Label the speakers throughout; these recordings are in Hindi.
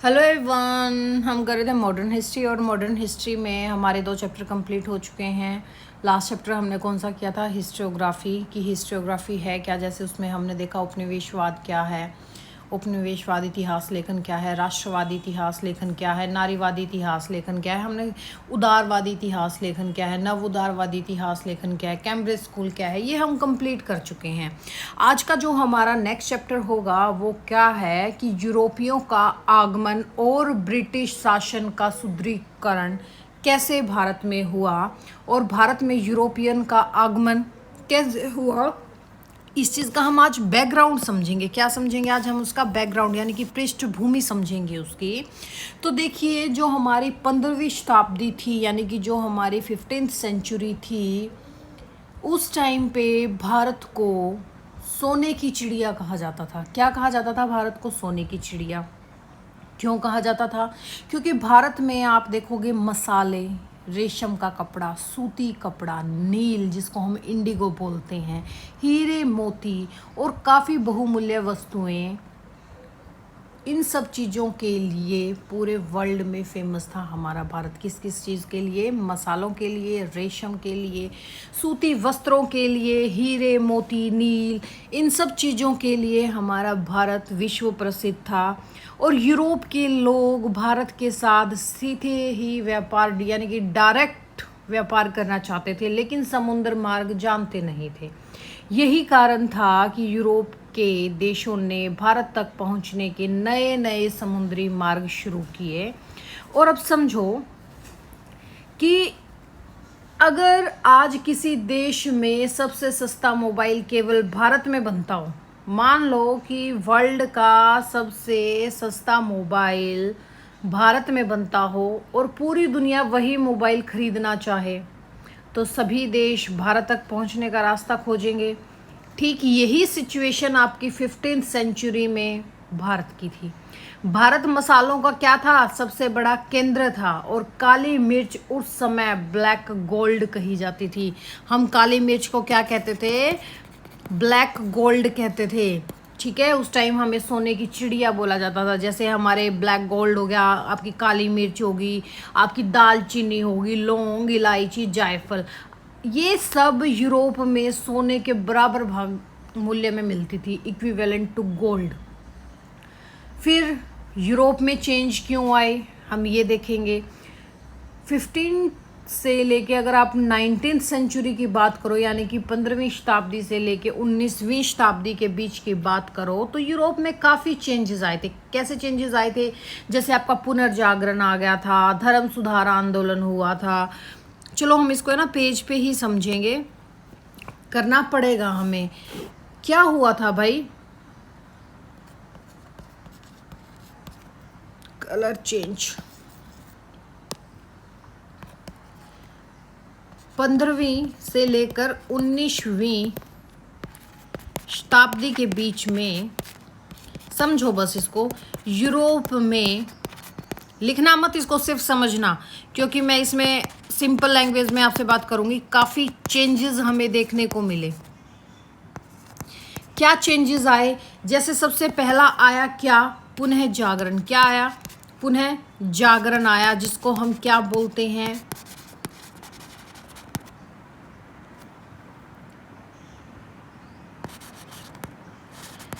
Speaker 1: हेलो एवरीवन, हम कर रहे थे मॉडर्न हिस्ट्री और मॉडर्न हिस्ट्री में हमारे 2 चैप्टर कंप्लीट हो चुके हैं। लास्ट चैप्टर हमने कौन सा किया था? हिस्टोग्राफी की। हिस्टोग्राफी है क्या? जैसे उसमें हमने देखा उपनिवेशवाद क्या है, उपनिवेशवाद इतिहास लेखन क्या है, राष्ट्रवादी इतिहास लेखन क्या है, नारीवादी इतिहास लेखन क्या है, हमने उदारवादी इतिहास लेखन क्या है, नव उदारवादी इतिहास लेखन क्या है, कैम्ब्रिज स्कूल क्या है, ये हम कंप्लीट कर चुके हैं। आज का जो हमारा नेक्स्ट चैप्टर होगा वो क्या है कि यूरोपियों का आगमन और ब्रिटिश शासन का सुदृढ़ीकरण कैसे भारत में हुआ और भारत में यूरोपियन का आगमन कैसे हुआ, इस चीज़ का हम आज बैकग्राउंड समझेंगे। क्या समझेंगे आज हम? उसका बैकग्राउंड यानी कि पृष्ठभूमि समझेंगे उसकी। तो देखिए, जो हमारी 15वीं शताब्दी थी यानी कि जो हमारी 15th सेंचुरी थी, उस टाइम पे भारत को सोने की चिड़िया कहा जाता था। क्या कहा जाता था भारत को? सोने की चिड़िया। क्यों कहा जाता था? क्योंकि भारत में आप देखोगे मसाले, रेशम का कपड़ा, सूती कपड़ा, नील जिसको हम इंडिगो बोलते हैं, हीरे मोती और काफ़ी बहुमूल्य वस्तुएं, इन सब चीज़ों के लिए पूरे वर्ल्ड में फेमस था हमारा भारत। किस किस चीज़ के लिए? मसालों के लिए, रेशम के लिए, सूती वस्त्रों के लिए, हीरे मोती, नील, इन सब चीज़ों के लिए हमारा भारत विश्व प्रसिद्ध था। और यूरोप के लोग भारत के साथ सीधे ही व्यापार यानी कि डायरेक्ट व्यापार करना चाहते थे, लेकिन समुद्र मार्ग जानते नहीं थे। यही कारण था कि यूरोप के देशों ने भारत तक पहुंचने के नए नए समुद्री मार्ग शुरू किए। और अब समझो कि अगर आज किसी देश में सबसे सस्ता मोबाइल केवल भारत में बनता हो, मान लो कि वर्ल्ड का सबसे सस्ता मोबाइल भारत में बनता हो और पूरी दुनिया वही मोबाइल खरीदना चाहे, तो सभी देश भारत तक पहुंचने का रास्ता खोजेंगे। ठीक यही सिचुएशन आपकी 15th सेंचुरी में भारत की थी। भारत मसालों का क्या था? सबसे बड़ा केंद्र था। और काली मिर्च उस समय ब्लैक गोल्ड कही जाती थी। हम काली मिर्च को क्या कहते थे? ब्लैक गोल्ड कहते थे। ठीक है, उस टाइम हमें सोने की चिड़िया बोला जाता था। जैसे हमारे ब्लैक गोल्ड हो गया, आपकी काली मिर्च होगी, आपकी दालचीनी होगी, लौंग, इलायची, जायफल, ये सब यूरोप में सोने के बराबर भाग मूल्य में मिलती थी, इक्विवेलेंट टू गोल्ड। फिर यूरोप में चेंज क्यों आए हम ये देखेंगे। 15 से लेके अगर आप 19th सेंचुरी की बात करो यानी कि 15वीं शताब्दी से लेके 19वीं शताब्दी के बीच की बात करो, तो यूरोप में काफ़ी चेंजेस आए थे। कैसे चेंजेस आए थे? जैसे आपका पुनर्जागरण आ गया था, धर्म सुधार आंदोलन हुआ था। चलो हम इसको है ना पेज पे ही समझेंगे, करना पड़ेगा हमें। क्या हुआ था भाई? Colour change. 15वीं से लेकर 19वीं शताब्दी के बीच में, समझो बस इसको, यूरोप में, लिखना मत, इसको सिर्फ समझना, क्योंकि मैं इसमें सिंपल लैंग्वेज में आपसे बात करूंगी। काफ़ी चेंजेस हमें देखने को मिले। क्या चेंजेस आए? जैसे सबसे पहला आया क्या? पुनः जागरण। क्या आया? पुनः जागरण आया, जिसको हम क्या बोलते हैं?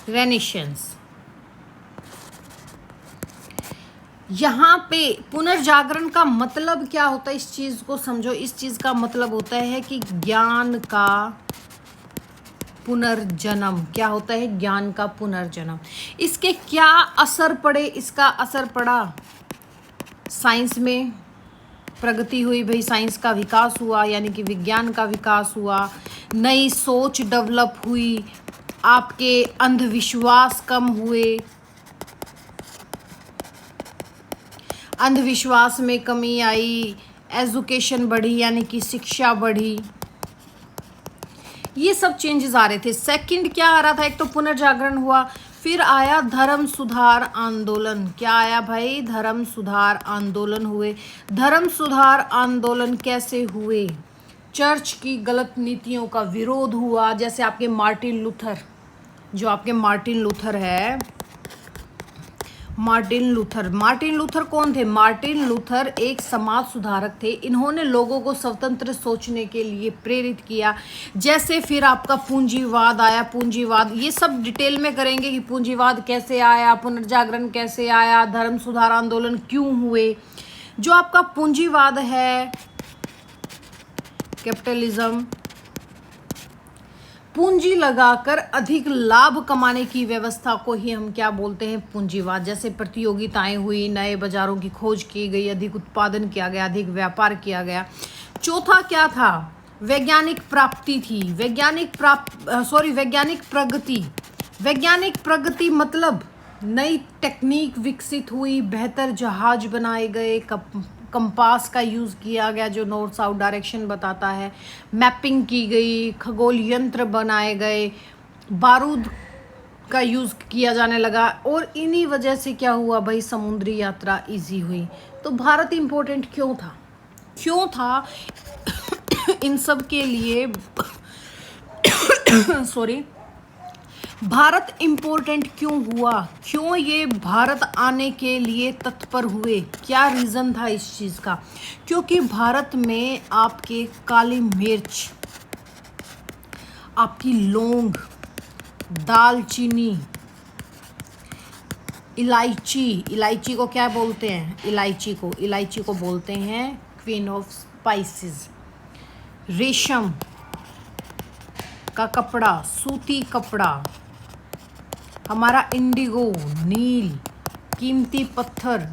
Speaker 1: रेनेसेंस। यहाँ पे पुनर्जागरण का मतलब क्या होता है? इस चीज़ को समझो। इस चीज़ का मतलब होता है कि ज्ञान का पुनर्जन्म। क्या होता है? ज्ञान का पुनर्जन्म। इसके क्या असर पड़े? इसका असर पड़ा साइंस में प्रगति हुई भाई, साइंस का विकास हुआ यानी कि विज्ञान का विकास हुआ, नई सोच डेवलप हुई, आपके अंधविश्वास कम हुए, अंधविश्वास में कमी आई, एजुकेशन बढ़ी यानी कि शिक्षा बढ़ी, ये सब चेंजेस आ रहे थे। सेकंड क्या आ रहा था? एक तो पुनर्जागरण हुआ, फिर आया धर्म सुधार आंदोलन। क्या आया भाई? धर्म सुधार आंदोलन हुए। धर्म सुधार आंदोलन कैसे हुए? चर्च की गलत नीतियों का विरोध हुआ। जैसे आपके मार्टिन लूथर, जो आपके मार्टिन लूथर है, मार्टिन लूथर। मार्टिन लूथर कौन थे? मार्टिन लूथर एक समाज सुधारक थे। इन्होंने लोगों को स्वतंत्र सोचने के लिए प्रेरित किया। जैसे फिर आपका पूंजीवाद आया, पूंजीवाद ये सब डिटेल में करेंगे कि पूंजीवाद कैसे आया, पुनर्जागरण कैसे आया, धर्म सुधार आंदोलन क्यों हुए। जो आपका पूंजीवाद है, कैपिटलिज्म, पूंजी लगाकर अधिक लाभ कमाने की व्यवस्था को ही हम क्या बोलते हैं? पूंजीवाद। जैसे प्रतियोगिताएं हुई, नए बाजारों की खोज की गई, अधिक उत्पादन किया गया, अधिक व्यापार किया गया। चौथा क्या था? वैज्ञानिक प्राप्ति थी। वैज्ञानिक प्रगति। वैज्ञानिक प्रगति मतलब नई टेक्निक विकसित हुई, बेहतर जहाज बनाए गए, कंपास का यूज़ किया गया जो नॉर्थ साउथ डायरेक्शन बताता है, मैपिंग की गई, खगोल यंत्र बनाए गए, बारूद का यूज़ किया जाने लगा, और इन्हीं वजह से क्या हुआ भाई? समुद्री यात्रा इजी हुई। तो भारत इम्पोर्टेंट क्यों था? क्यों था इन सब के लिए सॉरी, भारत इम्पोर्टेंट क्यों हुआ? क्यों ये भारत आने के लिए तत्पर हुए? क्या रीज़न था इस चीज़ का? क्योंकि भारत में आपके काली मिर्च, आपकी लौंग, दालचीनी, इलायची, इलायची को क्या बोलते हैं? इलायची को बोलते हैं क्वीन ऑफ स्पाइसेस। रेशम का कपड़ा, सूती कपड़ा, हमारा इंडिगो, नील, कीमती पत्थर,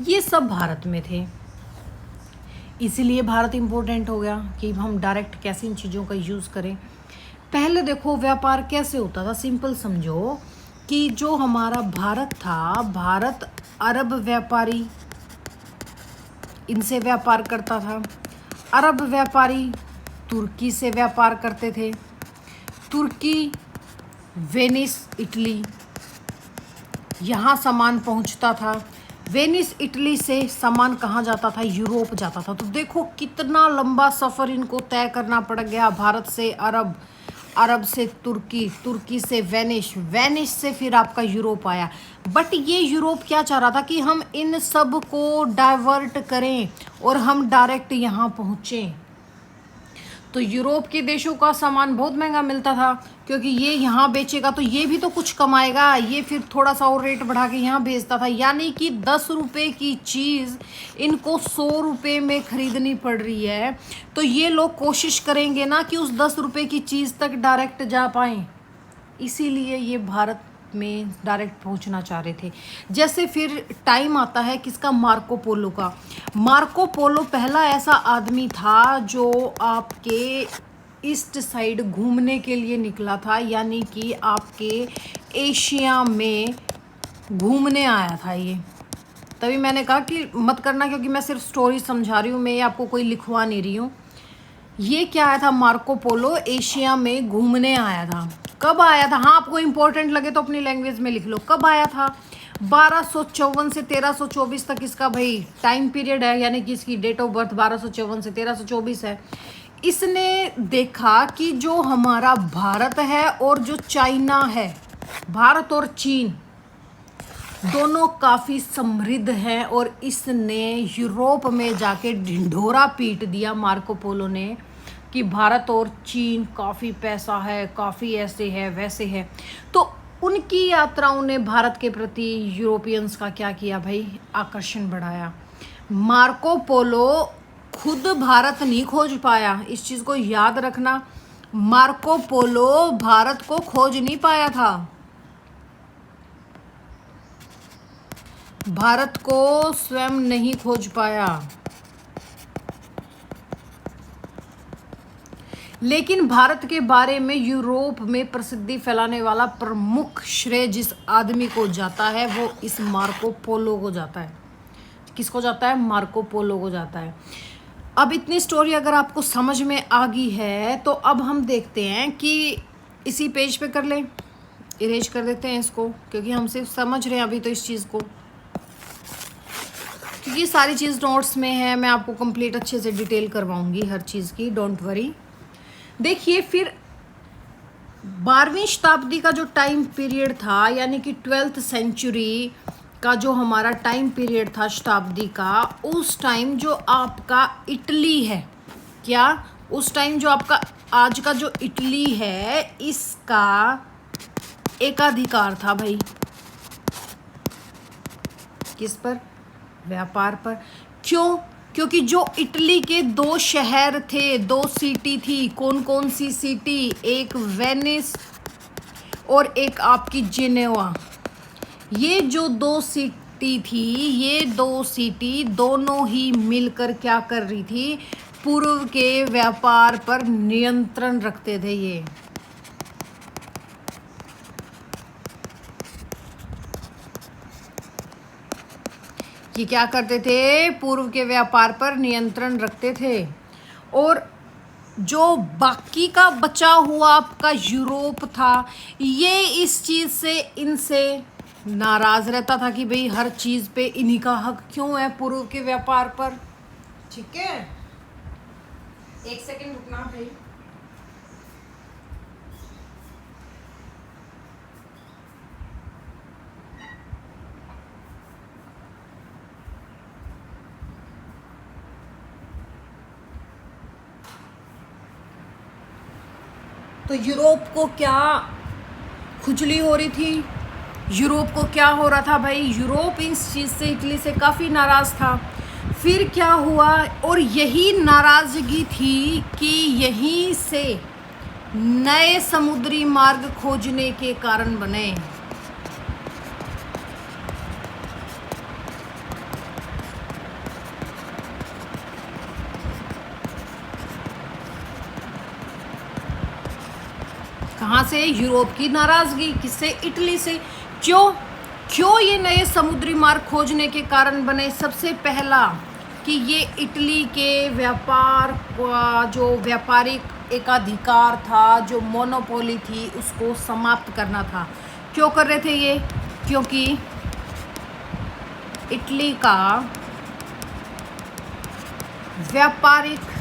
Speaker 1: ये सब भारत में थे। इसीलिए भारत इम्पोर्टेंट हो गया कि हम डायरेक्ट कैसे इन चीज़ों का यूज़ करें। पहले देखो व्यापार कैसे होता था, सिंपल समझो कि जो हमारा भारत था, भारत अरब व्यापारी इनसे व्यापार करता था। अरब व्यापारी तुर्की से व्यापार करते थे। तुर्की, वेनिस, इटली, यहाँ सामान पहुँचता था। वेनिस, इटली से सामान कहाँ जाता था? यूरोप जाता था। तो देखो कितना लंबा सफ़र इनको तय करना पड़ गया। भारत से अरब, अरब से तुर्की, तुर्की से वेनिस, वेनिस से फिर आपका यूरोप आया। बट ये यूरोप क्या चाह रहा था कि हम इन सब को डाइवर्ट करें और हम डायरेक्ट यहाँ पहुँचें। तो यूरोप के देशों का सामान बहुत महंगा मिलता था, क्योंकि ये यहाँ बेचेगा तो ये भी तो कुछ कमाएगा, ये फिर थोड़ा सा और रेट बढ़ा के यहाँ भेजता था। यानी कि 10 रुपये की चीज़ इनको 100 रुपये में ख़रीदनी पड़ रही है। तो ये लोग कोशिश करेंगे ना कि उस 10 रुपये की चीज़ तक डायरेक्ट जा पाएँ। इसीलिए ये भारत में डायरेक्ट पहुंचना चाह रहे थे। जैसे फिर टाइम आता है किसका? मार्को पोलो का। मार्को पोलो पहला ऐसा आदमी था जो आपके ईस्ट साइड घूमने के लिए निकला था, यानी कि आपके एशिया में घूमने आया था ये। तभी मैंने कहा कि मत करना, क्योंकि मैं सिर्फ स्टोरी समझा रही हूँ, मैं आपको कोई लिखवा नहीं रही हूँ। ये क्या आया था? मार्को पोलो एशिया में घूमने आया था। कब आया था? हाँ, आपको इम्पोर्टेंट लगे तो अपनी लैंग्वेज में लिख लो। कब आया था? 1254 से 1324 तक इसका भाई टाइम पीरियड है, यानी कि इसकी डेट ऑफ बर्थ 1254 से 1324 है। इसने देखा कि जो हमारा भारत है और जो चाइना है, भारत और चीन दोनों काफ़ी समृद्ध हैं, और इसने यूरोप में जाके ढिंढोरा पीट दिया मार्को पोलो ने कि भारत और चीन काफ़ी पैसा है, काफ़ी ऐसे है वैसे है। तो उनकी यात्राओं ने भारत के प्रति यूरोपियंस का क्या किया भाई? आकर्षण बढ़ाया। मार्को पोलो खुद भारत नहीं खोज पाया, इस चीज़ को याद रखना। मार्को पोलो भारत को खोज नहीं पाया था, भारत को स्वयं नहीं खोज पाया। लेकिन भारत के बारे में यूरोप में प्रसिद्धि फैलाने वाला प्रमुख श्रेय जिस आदमी को जाता है वो इस मार्को पोलो को जाता है। किसको जाता है? मार्को पोलो को जाता है। अब इतनी स्टोरी अगर आपको समझ में आ गई है तो अब हम देखते हैं कि इसी पेज पे कर लें, इरेज कर देते हैं इसको, क्योंकि हम सिर्फ समझ रहे हैं अभी तो इस चीज़ को, क्योंकि ये सारी चीज़ नोट्स में है। मैं आपको कंप्लीट अच्छे से डिटेल करवाऊंगी हर चीज़ की, डोंट वरी। देखिए फिर 12वीं शताब्दी का जो टाइम पीरियड था, यानी कि 12th सेंचुरी का जो हमारा टाइम पीरियड था शताब्दी का, उस टाइम जो आपका इटली है, क्या उस टाइम जो आपका आज का जो इटली है, इसका एकाधिकार था भाई। किस पर? व्यापार पर। क्यों? क्योंकि जो इटली के 2 शहर थे, 2 सिटी थी। कौन कौन सी सिटी? एक वेनिस और एक आपकी जिनेवा। ये जो 2 सिटी थी, ये 2 सिटी दोनों ही मिलकर क्या कर रही थी? पूर्व के व्यापार पर नियंत्रण रखते थे। ये क्या करते थे? पूर्व के व्यापार पर नियंत्रण रखते थे। और जो बाकी का बचा हुआ आपका यूरोप था, ये इस चीज से इनसे नाराज रहता था कि भाई हर चीज पे इन्हीं का हक क्यों है पूर्व के व्यापार पर। ठीक है, एक सेकंड रुकना भाई। तो यूरोप को क्या खुजली हो रही थी? यूरोप को क्या हो रहा था भाई? यूरोप इस चीज़ से, इटली से काफ़ी नाराज़ था। फिर क्या हुआ? और यही नाराज़गी थी कि यहीं से नए समुद्री मार्ग खोजने के कारण बने। कहाँ से? यूरोप की नाराजगी। किससे? इटली से। क्यों? क्यों ये नए समुद्री मार्ग खोजने के कारण बने? सबसे पहला कि ये इटली के व्यापार का जो व्यापारिक एकाधिकार था, जो मोनोपोली थी, उसको समाप्त करना था। क्यों कर रहे थे ये? क्योंकि इटली का व्यापारिक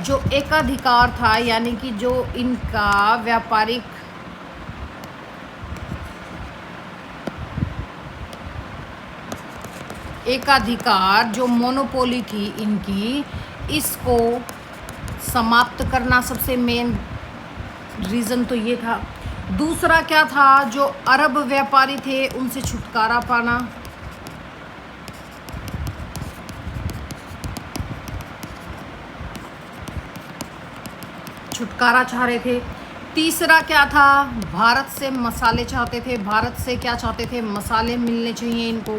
Speaker 1: जो एकाधिकार था, यानी कि जो इनका व्यापारिक एकाधिकार, जो मोनोपोली थी इनकी, इसको समाप्त करना सबसे मेन रीज़न तो ये था। दूसरा क्या था? जो अरब व्यापारी थे उनसे छुटकारा पाना। छुटकारा चाह रहे थे। तीसरा क्या था? भारत से मसाले चाहते थे। भारत से क्या चाहते थे? मसाले मिलने चाहिए इनको,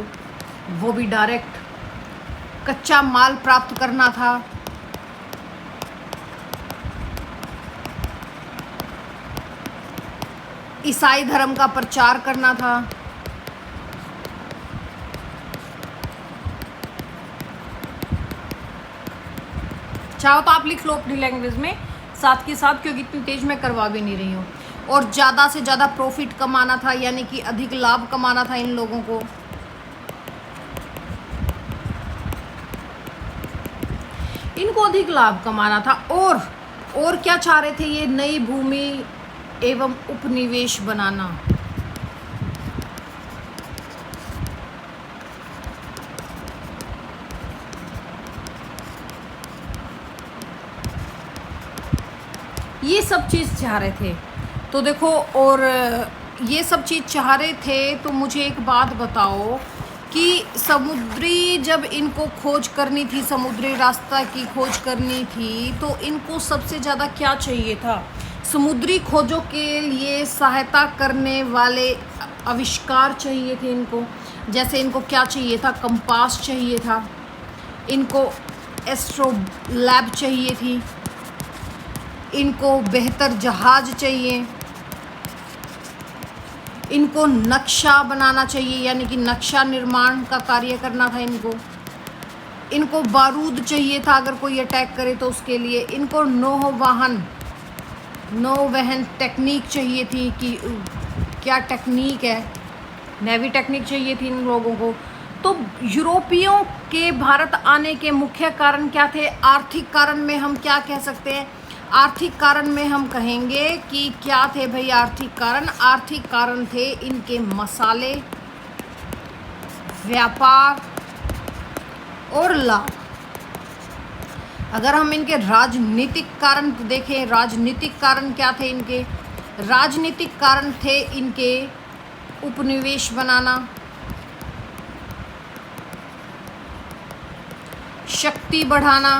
Speaker 1: वो भी डायरेक्ट। कच्चा माल प्राप्त करना था। ईसाई धर्म का प्रचार करना था। चाहो तो आप लिख लो अपनी लैंग्वेज में साथ के साथ, क्योंकि इतनी तेज मैं करवा भी नहीं रही हूँ। और ज़्यादा से ज़्यादा प्रॉफिट कमाना था, यानी कि अधिक लाभ कमाना था इन लोगों को। इनको अधिक लाभ कमाना था। और क्या चाह रहे थे ये? नई भूमि एवं उपनिवेश बनाना। ये सब चीज़ चाह रहे थे। तो देखो, और ये सब चीज़ चाह रहे थे, तो मुझे एक बात बताओ कि समुद्री जब इनको खोज करनी थी, समुद्री रास्ता की खोज करनी थी, तो इनको सबसे ज़्यादा क्या चाहिए था? समुद्री खोजों के लिए सहायता करने वाले आविष्कार चाहिए थे इनको। जैसे इनको क्या चाहिए था? कंपास चाहिए था, इनको एस्ट्रोलैब चाहिए थी, इनको बेहतर जहाज चाहिए, इनको नक्शा बनाना चाहिए, यानी कि नक्शा निर्माण का कार्य करना था इनको बारूद चाहिए था अगर कोई अटैक करे तो उसके लिए। इनको नौवहन टेक्निक चाहिए थी कि क्या टेक्निक है, नेवी टेक्निक चाहिए थी इन लोगों को। तो यूरोपियों के भारत आने के मुख्य कारण क्या थे? आर्थिक कारण में हम क्या कह सकते हैं? आर्थिक कारण में हम कहेंगे कि क्या थे भाई आर्थिक कारण? आर्थिक कारण थे इनके मसाले, व्यापार और लाभ। अगर हम इनके राजनीतिक कारण देखें, राजनीतिक कारण क्या थे इनके? राजनीतिक कारण थे इनके उपनिवेश बनाना, शक्ति बढ़ाना,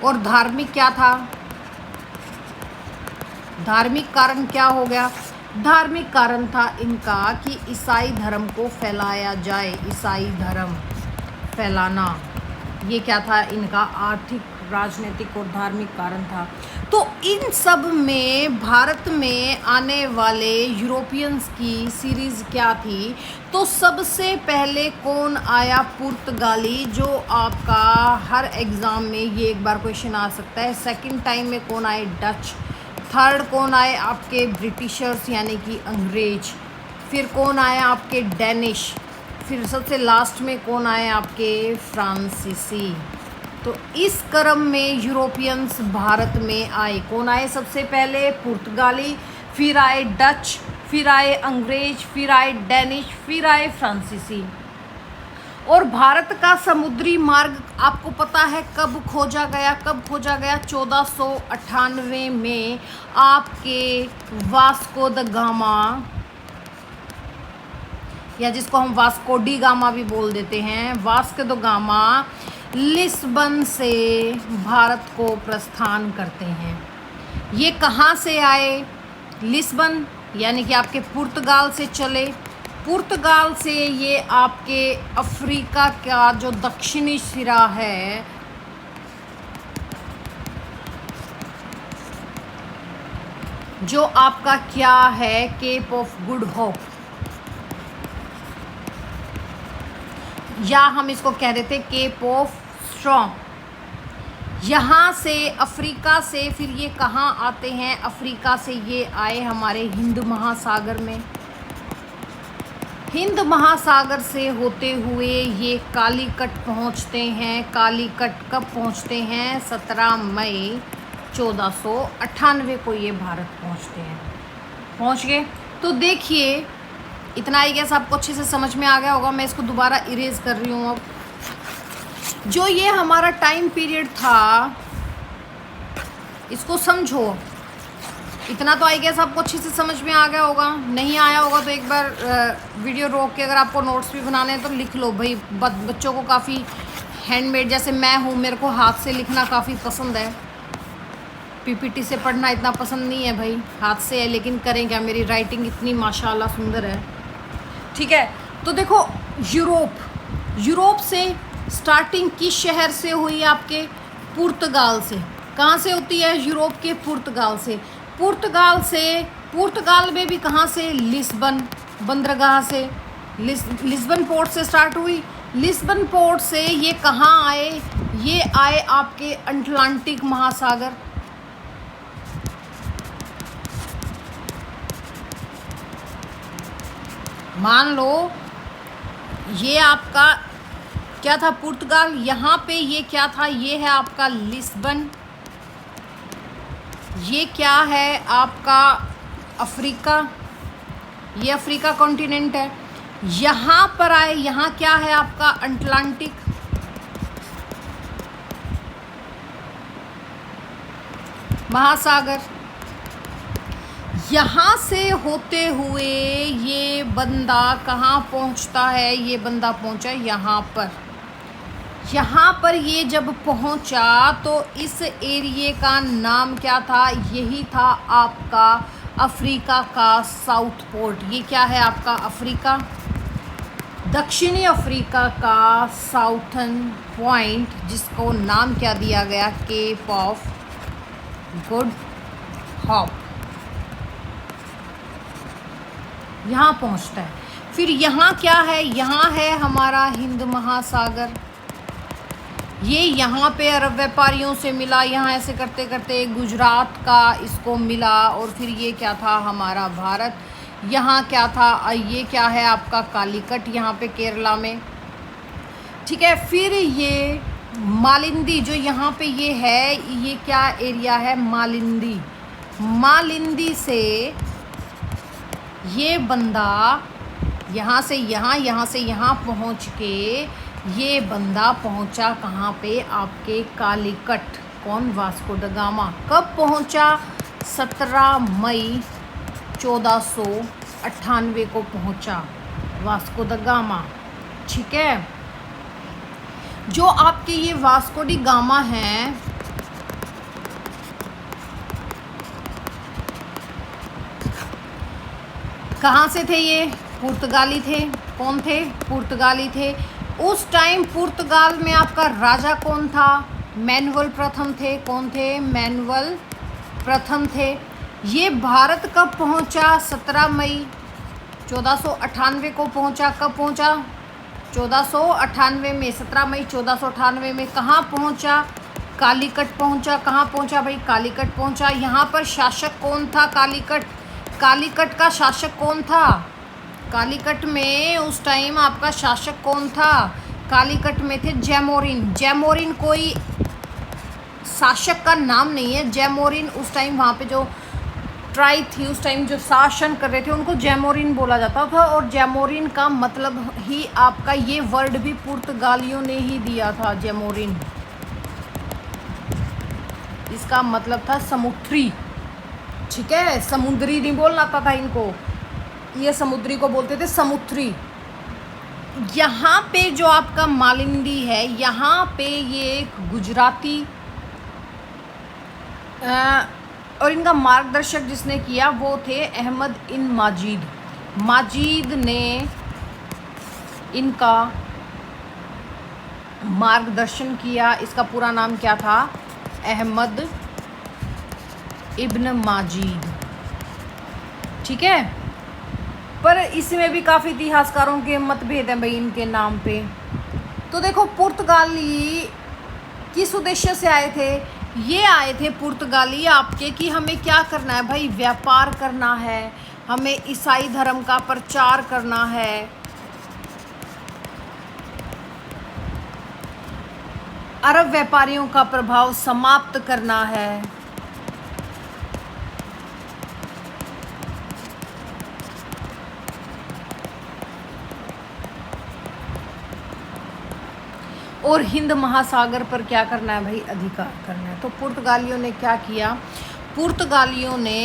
Speaker 1: और धार्मिक क्या था? धार्मिक कारण क्या हो गया? धार्मिक कारण था इनका कि ईसाई धर्म को फैलाया जाए, ईसाई धर्म फैलाना। ये क्या था इनका? आर्थिक, राजनीतिक और धार्मिक कारण था। तो इन सब में भारत में आने वाले यूरोपियंस की सीरीज़ क्या थी? तो सबसे पहले कौन आया? पुर्तगाली, जो आपका हर एग्ज़ाम में ये एक बार क्वेश्चन आ सकता है। सेकंड टाइम में कौन आए? डच। थर्ड कौन आए? आपके ब्रिटिशर्स यानी कि अंग्रेज। फिर कौन आए? आपके डेनिश। फिर सबसे लास्ट में कौन आए? आपके फ्रांसीसी। तो इस क्रम में यूरोपियंस भारत में आए। कौन आए सबसे पहले? पुर्तगाली, फिर आए डच, फिर आए अंग्रेज, फिर आए डेनिश, फिर आए फ्रांसीसी। और भारत का समुद्री मार्ग आपको पता है कब खोजा गया? कब खोजा गया? 1498 में आपके वास्को द गामा, या जिसको हम वास्को डी गामा भी बोल देते हैं, वास्को द गामा लिस्बन से भारत को प्रस्थान करते हैं। ये कहाँ से आए? लिस्बन यानी कि आपके पुर्तगाल से चले। पुर्तगाल से ये आपके अफ्रीका का जो दक्षिणी सिरा है, जो आपका क्या है? केप ऑफ गुड होप, या हम इसको कह देते केप ऑफ स्ट्रॉन्ग। यहाँ से अफ्रीका से फिर ये कहाँ आते हैं? अफ्रीका से ये आए हमारे हिंद महासागर में। हिंद महासागर से होते हुए ये कालीकट पहुँचते हैं। कालीकट कब पहुँचते हैं? 17 मई 1498 को ये भारत पहुँचते हैं। पहुँच गए। तो देखिए इतना ही गैस आपको अच्छे से समझ में आ गया होगा। मैं इसको दोबारा इरेज कर रही हूँ। अब जो ये हमारा टाइम पीरियड था, इसको समझो। इतना तो आई गेस आपको अच्छे से समझ में आ गया होगा। नहीं आया होगा तो एक बार वीडियो रोक के अगर आपको नोट्स भी बनाने हैं तो लिख लो भाई। बच्चों को काफ़ी हैंडमेड, जैसे मैं हूँ, मेरे को हाथ से लिखना काफ़ी पसंद है। पीपीटी से पढ़ना इतना पसंद नहीं है भाई, हाथ से है। लेकिन करें क्या, मेरी राइटिंग इतनी माशाल्लाह सुंदर है। ठीक है, तो देखो यूरोप से स्टार्टिंग किस शहर से हुई? आपके पुर्तगाल से। कहाँ से होती है? यूरोप के पुर्तगाल से। पुर्तगाल में भी कहाँ से? लिस्बन बंदरगाह से। लिस्बन पोर्ट से स्टार्ट हुई। लिस्बन पोर्ट से ये कहाँ आए? ये आए आपके अटलांटिक महासागर। मान लो ये आपका क्या था? पुर्तगाल। यहाँ पे ये क्या था? ये है आपका लिस्बन। ये क्या है? आपका अफ्रीका। ये अफ्रीका कॉन्टिनेंट है। यहाँ पर आए, यहाँ क्या है? आपका अटलांटिक। महासागर। यहाँ से होते हुए ये बंदा कहाँ पहुँचता है? ये बंदा पहुँचा यहाँ पर। यहाँ पर ये जब पहुँचा तो इस एरिए का नाम क्या था? यही था आपका अफ्रीका का साउथ पोर्ट। ये क्या है? आपका अफ्रीका, दक्षिणी अफ्रीका का साउथर्न पॉइंट, जिसको नाम क्या दिया गया? Cape of Good Hope. यहाँ पहुँचता है। फिर यहाँ क्या है? यहाँ है हमारा हिंद महासागर। ये यहाँ पे अरब व्यापारियों से मिला। यहाँ ऐसे करते करते गुजरात का इसको मिला। और फिर ये क्या था? हमारा भारत। यहाँ क्या था? ये क्या है? आपका कालीकट, यहाँ पे केरला में। ठीक है। फिर ये मालिंदी जो यहाँ पे ये है, ये क्या एरिया है, मालिंदी। मालिंदी से ये बंदा यहाँ से यहाँ, यहाँ से यहाँ पहुँच के ये बंदा पहुँचा कहाँ पे, आपके कालीकट। कौन? Vasco the gamma. कब पहुँचा? 17 मई 1498 को पहुँचा वास्को द गामा। ठीक है। जो आपके ये वास्को डी गामा हैं, कहाँ से थे ये? पुर्तगाली थे। कौन थे? पुर्तगाली थे। उस टाइम पुर्तगाल में आपका राजा कौन था? मैनुअल प्रथम थे। कौन थे? मैनुअल प्रथम थे। ये भारत कब पहुंचा? 17 मई 1498 को पहुंचा। कब पहुंचा? 1498 में। 17 मई 1498 में कहाँ पहुंचा? कालीकट पहुंचा। कहाँ पहुंचा भाई? कालीकट पहुंचा। यहाँ पर शासक कौन था? कालीकट। कालीकट का शासक कौन था? कालीकट में उस टाइम आपका शासक कौन था? कालीकट में थे जैमोरिन। जैमोरिन कोई शासक का नाम नहीं है। जैमोरिन उस टाइम वहाँ पे जो ट्राइब थी, उस टाइम जो शासन कर रहे थे, उनको जैमोरिन बोला जाता था। और जैमोरिन का मतलब ही आपका, ये वर्ड भी पुर्तगालियों ने ही दिया था। जैमोरिन इसका मतलब था समुद्री। ठीक है, समुद्री नहीं बोलना आता था इनको, ये समुद्री को बोलते थे समुद्री। यहाँ पे जो आपका मालिंदी है, यहाँ पे ये गुजराती और इनका मार्गदर्शक जिसने किया वो थे अहमद इन माजिद। माजिद ने इनका मार्गदर्शन किया। इसका पूरा नाम क्या था? अहमद इब्न माजिद। ठीक है। पर इसमें भी काफ़ी इतिहासकारों के मतभेद हैं भाई इनके नाम पे। तो देखो, पुर्तगाली किस उद्देश्य से आए थे? ये आए थे पुर्तगाली आपके कि हमें क्या करना है भाई? व्यापार करना है, हमें ईसाई धर्म का प्रचार करना है, अरब व्यापारियों का प्रभाव समाप्त करना है। और हिंद महासागर पर क्या करना है भाई? अधिकार करना है। तो पुर्तगालियों ने क्या किया? पुर्तगालियों ने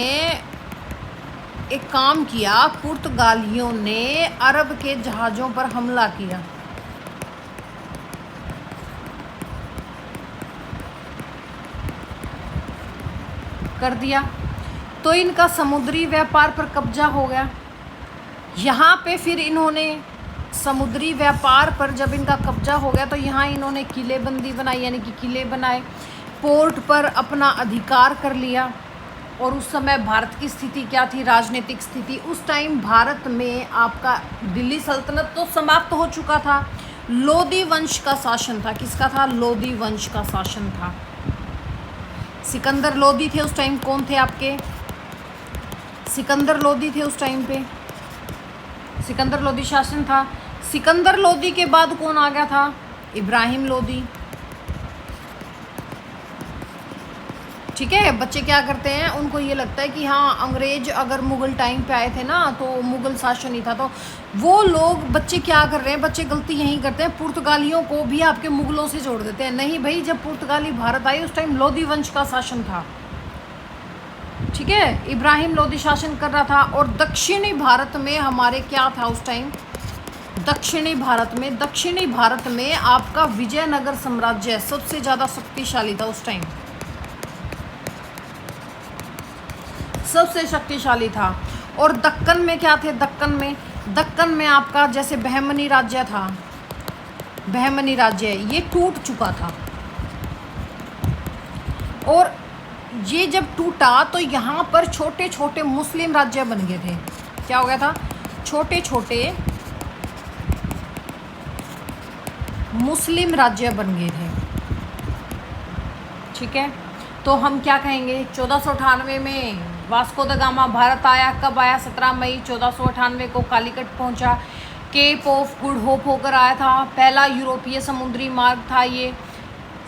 Speaker 1: एक काम किया। पुर्तगालियों ने अरब के जहाज़ों पर हमला किया। कर दिया। तो इनका समुद्री व्यापार पर कब्जा हो गया। यहाँ पे फिर इन्होंने समुद्री व्यापार पर जब इनका कब्जा हो गया तो यहाँ इन्होंने किलेबंदी बनाई, यानी कि किले बनाए, पोर्ट पर अपना अधिकार कर लिया। और उस समय भारत की स्थिति क्या थी? राजनीतिक स्थिति। उस टाइम भारत में आपका दिल्ली सल्तनत तो समाप्त हो चुका था। लोदी वंश का शासन था। किसका था? लोदी वंश का शासन था। सिकंदर लोदी थे उस टाइम। कौन थे आपके? सिकंदर लोदी थे उस टाइम पे। सिकंदर लोदी शासन था। सिकंदर लोदी के बाद कौन आ गया था? इब्राहिम लोदी। ठीक है। बच्चे क्या करते हैं, उनको ये लगता है कि हाँ, अंग्रेज अगर मुग़ल टाइम पे आए थे ना, तो मुग़ल शासन ही था। तो वो लोग, बच्चे क्या कर रहे हैं, बच्चे गलती यही करते हैं, पुर्तगालियों को भी आपके मुग़लों से जोड़ देते हैं। नहीं भाई, जब पुर्तगाली भारत आए उस टाइम लोदी वंश का शासन था। ठीक है, इब्राहिम लोदी शासन कर रहा था। और दक्षिणी भारत में हमारे क्या था उस टाइम? दक्षिणी भारत में आपका विजयनगर साम्राज्य सबसे ज़्यादा शक्तिशाली था उस टाइम, सबसे शक्तिशाली था। और दक्कन में क्या थे? दक्कन में आपका जैसे बहमनी राज्य था, बहमनी राज्य ये टूट चुका था। और ये जब टूटा तो यहाँ पर छोटे छोटे मुस्लिम राज्य बन गए थे। क्या हो गया था? छोटे छोटे मुस्लिम राज्य बन गए थे। ठीक है। तो हम क्या कहेंगे? 1498 में वास्को द गामा भारत आया। कब आया? 17 मई 1498 को कालीकट पहुंचा। केप ऑफ गुड होप होकर आया था। पहला यूरोपीय समुद्री मार्ग था ये।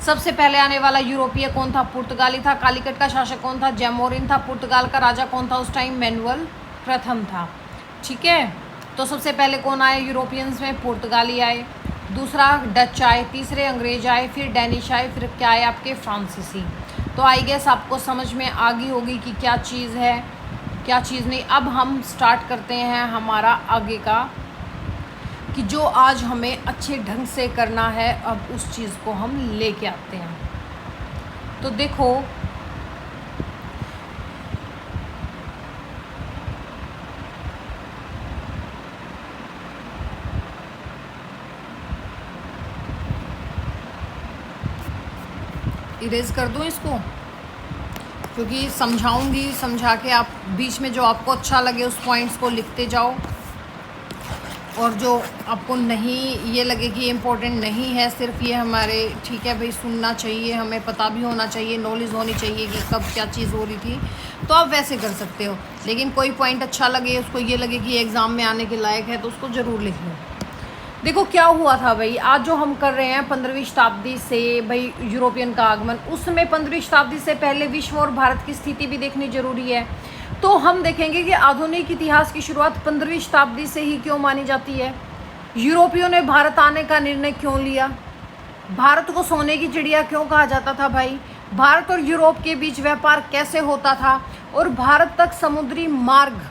Speaker 1: सबसे पहले आने वाला यूरोपीय कौन था? पुर्तगाली था। कालीकट का शासक कौन था? जैमोरिन था। पुर्तगाल का राजा कौन था उस टाइम? मैनुअल प्रथम था। ठीक है, तो सबसे पहले कौन आए यूरोपियंस में? पुर्तगाली आए। दूसरा डच आए, तीसरे अंग्रेज आए, फिर डैनिश आए, फिर क्या आए आपके? फ्रांसीसी। तो आई गेस आपको समझ में आ गई होगी कि क्या चीज़ है क्या चीज़ नहीं। अब हम स्टार्ट करते हैं हमारा आगे का, कि जो आज हमें अच्छे ढंग से करना है, अब उस चीज़ को हम लेके आते हैं। तो देखो, इरेज कर दूं इसको, क्योंकि समझाऊंगी, समझा के आप बीच में जो आपको अच्छा लगे उस पॉइंट्स को लिखते जाओ, और जो आपको नहीं ये लगे कि ये इम्पोर्टेंट नहीं है, सिर्फ ये हमारे ठीक है भाई सुनना चाहिए, हमें पता भी होना चाहिए, नॉलेज होनी चाहिए कि कब क्या चीज़ हो रही थी, तो आप वैसे कर सकते हो। लेकिन कोई पॉइंट अच्छा लगे, उसको ये लगे कि एग्ज़ाम में आने के लायक है, तो उसको ज़रूर लिख लो। देखो क्या हुआ था भाई, आज जो हम कर रहे हैं 15वीं शताब्दी से भाई यूरोपियन का आगमन, उसमें 15वीं शताब्दी से पहले विश्व और भारत की स्थिति भी देखनी जरूरी है। तो हम देखेंगे कि आधुनिक इतिहास की शुरुआत 15वीं शताब्दी से ही क्यों मानी जाती है। यूरोपियों ने भारत आने का निर्णय क्यों लिया? भारत को सोने की चिड़िया क्यों कहा जाता था भाई? भारत और यूरोप के बीच व्यापार कैसे होता था? और भारत तक समुद्री मार्ग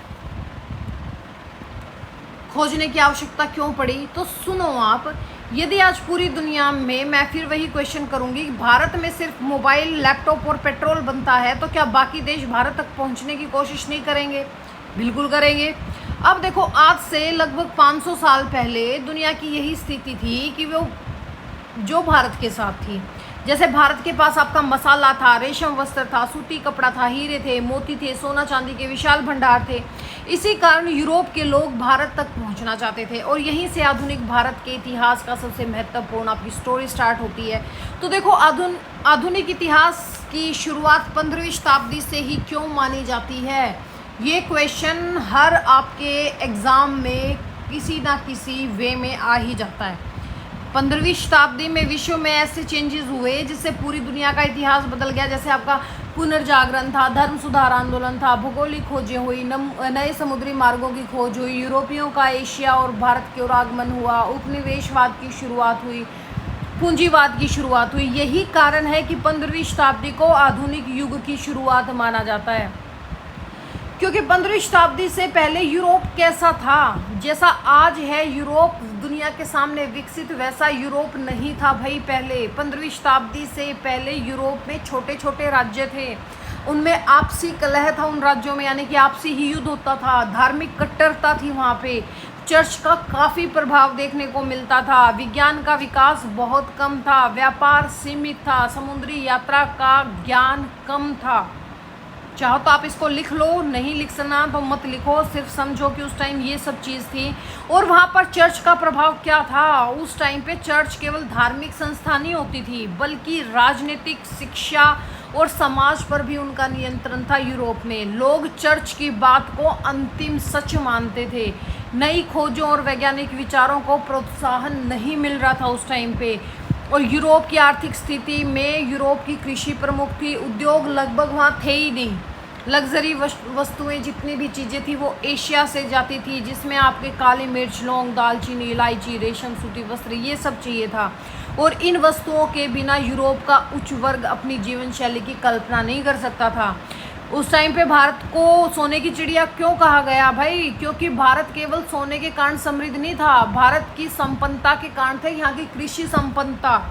Speaker 1: खोजने की आवश्यकता क्यों पड़ी? तो सुनो आप, यदि आज पूरी दुनिया में, मैं फिर वही क्वेश्चन करूंगी, भारत में सिर्फ मोबाइल, लैपटॉप और पेट्रोल बनता है, तो क्या बाकी देश भारत तक पहुंचने की कोशिश नहीं करेंगे? बिल्कुल करेंगे। अब देखो, आज से लगभग 500 साल पहले दुनिया की यही स्थिति थी कि वो जो भारत के साथ थी। जैसे भारत के पास आपका मसाला था, रेशम वस्त्र था, सूती कपड़ा था, हीरे थे, मोती थे, सोना चांदी के विशाल भंडार थे। इसी कारण यूरोप के लोग भारत तक पहुंचना चाहते थे, और यहीं से आधुनिक भारत के इतिहास का सबसे महत्वपूर्ण आपकी स्टोरी स्टार्ट होती है। तो देखो, आधुनिक इतिहास की शुरुआत 15वीं शताब्दी से ही क्यों मानी जाती है? ये क्वेश्चन हर आपके एग्ज़ाम में किसी ना किसी वे में आ ही जाता है। 15वीं शताब्दी में विश्व में ऐसे चेंजेस हुए जिससे पूरी दुनिया का इतिहास बदल गया। जैसे आपका पुनर्जागरण था, धर्म सुधार आंदोलन था, भौगोलिक खोजें हुई, नए समुद्री मार्गों की खोज हुई, यूरोपियों का एशिया और भारत की ओर आगमन हुआ, उपनिवेशवाद की शुरुआत हुई, पूंजीवाद की शुरुआत हुई। यही कारण है कि 15वीं शताब्दी को आधुनिक युग की शुरुआत माना जाता है, क्योंकि 15वीं शताब्दी से पहले यूरोप कैसा था? जैसा आज है यूरोप दुनिया के सामने विकसित, वैसा यूरोप नहीं था भाई पहले। 15वीं शताब्दी से पहले यूरोप में छोटे छोटे राज्य थे, उनमें आपसी कलह था उन राज्यों में, यानी कि आपसी ही युद्ध होता था। धार्मिक कट्टरता थी वहाँ पे, चर्च का काफ़ी प्रभाव देखने को मिलता था, विज्ञान का विकास बहुत कम था, व्यापार सीमित था, समुद्री यात्रा का ज्ञान कम था। चाहो तो आप इसको लिख लो, नहीं लिख सकना तो मत लिखो, सिर्फ समझो कि उस टाइम ये सब चीज़ थी। और वहाँ पर चर्च का प्रभाव क्या था? उस टाइम पे चर्च केवल धार्मिक संस्था नहीं होती थी, बल्कि राजनीतिक, शिक्षा और समाज पर भी उनका नियंत्रण था। यूरोप में लोग चर्च की बात को अंतिम सच मानते थे। नई खोजों और वैज्ञानिक विचारों को प्रोत्साहन नहीं मिल रहा था उस टाइम पे। और यूरोप की आर्थिक स्थिति में यूरोप की कृषि प्रमुख थी, उद्योग लगभग वहाँ थे ही नहीं। लग्जरी वस्तुएं, जितनी भी चीज़ें थी वो एशिया से जाती थी, जिसमें आपके काली मिर्च, लौंग, दालचीनी, इलायची, रेशम, सूती वस्त्र, ये सब चाहिए था। और इन वस्तुओं के बिना यूरोप का उच्च वर्ग अपनी जीवन शैली की कल्पना नहीं कर सकता था। उस टाइम पे भारत को सोने की चिड़िया क्यों कहा गया भाई? क्योंकि भारत केवल सोने के कारण समृद्ध नहीं था, भारत की संपन्नता के कारण थे। यहाँ की कृषि संपन्नता,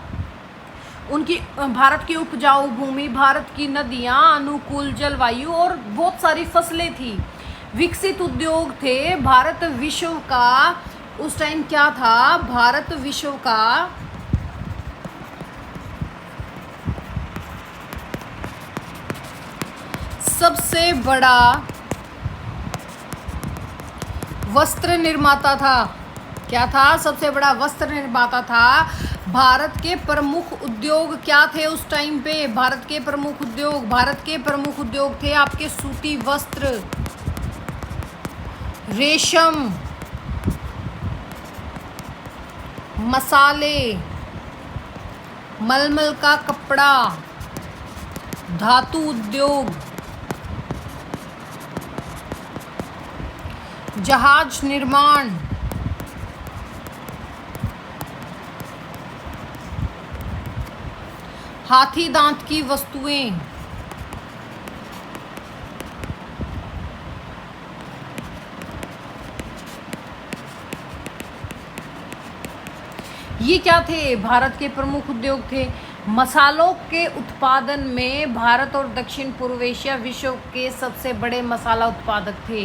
Speaker 1: उनकी भारत की उपजाऊ भूमि, भारत की नदियाँ, अनुकूल जलवायु और बहुत सारी फसलें थी, विकसित उद्योग थे। भारत विश्व का उस टाइम क्या था? भारत विश्व का सबसे बड़ा वस्त्र निर्माता था। क्या था? सबसे बड़ा वस्त्र निर्माता था। भारत के प्रमुख उद्योग क्या थे उस टाइम पे? भारत के प्रमुख उद्योग थे आपके सूती वस्त्र, रेशम, मसाले, मलमल का कपड़ा, धातु उद्योग, जहाज निर्माण, हाथी दांत की वस्तुएं, ये क्या थे? भारत के प्रमुख उद्योग थे। मसालों के उत्पादन में भारत और दक्षिण पूर्व एशिया विश्व के सबसे बड़े मसाला उत्पादक थे।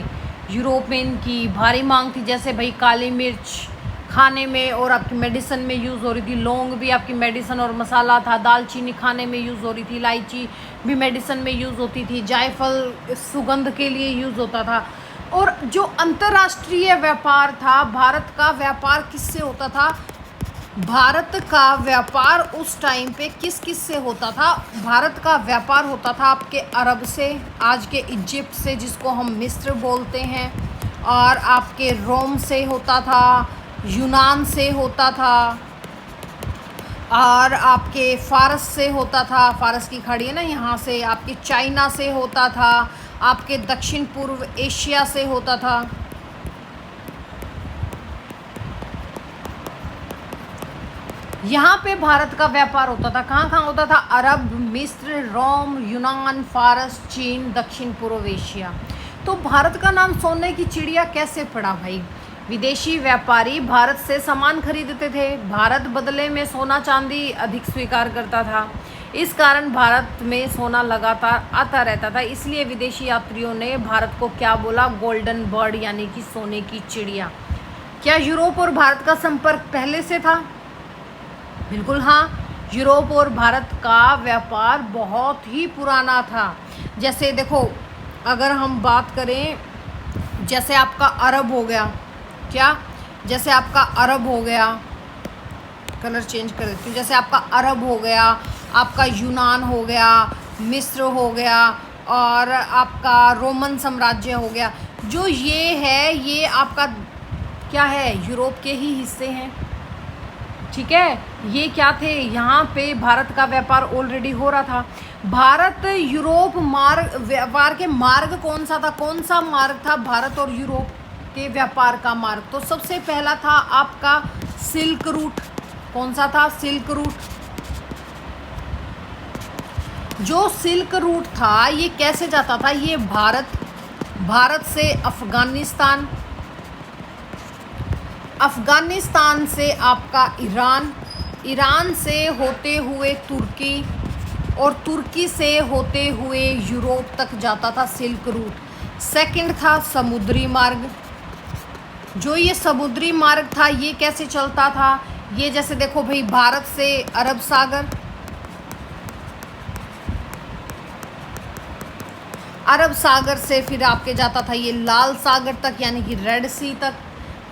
Speaker 1: यूरोप में इनकी भारी मांग थी, जैसे भाई काली मिर्च खाने में और आपकी मेडिसिन में यूज़ हो रही थी, लौंग भी आपकी मेडिसिन और मसाला था, दालचीनी खाने में यूज़ हो रही थी, इलायची भी मेडिसिन में यूज़ होती थी, जायफल सुगंध के लिए यूज़ होता था। और जो अंतर्राष्ट्रीय व्यापार था, भारत का व्यापार किससे होता था? भारत का व्यापार उस टाइम पे किस किस से होता था? भारत का व्यापार होता था आपके अरब से, आज के इजिप्ट से जिसको हम मिस्र बोलते हैं, और आपके रोम से होता था, यूनान से होता था, और आपके फ़ारस से होता था, फ़ारस की खाड़ी है ना यहाँ से, आपके चाइना से होता था, आपके दक्षिण पूर्व एशिया से होता था। यहाँ पे भारत का व्यापार होता था। कहाँ कहाँ होता था? अरब, मिस्र, रोम, यूनान, फारस, चीन, दक्षिण पूर्व एशिया। तो भारत का नाम सोने की चिड़िया कैसे पड़ा भाई? विदेशी व्यापारी भारत से सामान खरीदते थे, भारत बदले में सोना चांदी अधिक स्वीकार करता था। इस कारण भारत में सोना लगातार आता रहता था। इसलिए विदेशी यात्रियों ने भारत को क्या बोला? गोल्डन बर्ड, यानी कि सोने की चिड़िया। क्या यूरोप और भारत का संपर्क पहले से था? बिल्कुल हाँ, यूरोप और भारत का व्यापार बहुत ही पुराना था। जैसे देखो, अगर हम बात करें, जैसे आपका अरब हो गया, क्या? जैसे आपका अरब हो गया, कलर चेंज कर देती हूँ, जैसे आपका अरब हो गया, आपका यूनान हो गया, मिस्र हो गया, और आपका रोमन साम्राज्य हो गया। जो ये है, ये आपका क्या है? यूरोप के ही हिस्से हैं। ठीक है, ये क्या थे? यहाँ पे भारत का व्यापार ऑलरेडी हो रहा था। भारत यूरोप मार्ग, व्यापार के मार्ग कौन सा था? कौन सा मार्ग था भारत और यूरोप के व्यापार का मार्ग? तो सबसे पहला था आपका सिल्क रूट। कौन सा था? Silk route. जो सिल्क रूट था, ये कैसे जाता था? ये भारत से अफगानिस्तान, अफगानिस्तान से आपका ईरान, ईरान से होते हुए तुर्की, और तुर्की से होते हुए यूरोप तक जाता था सिल्क रूट। सेकंड था समुद्री मार्ग। जो ये समुद्री मार्ग था, ये कैसे चलता था? ये जैसे देखो भाई, भारत से अरब सागर, अरब सागर से फिर आपके जाता था ये लाल सागर तक, यानी कि रेड सी तक।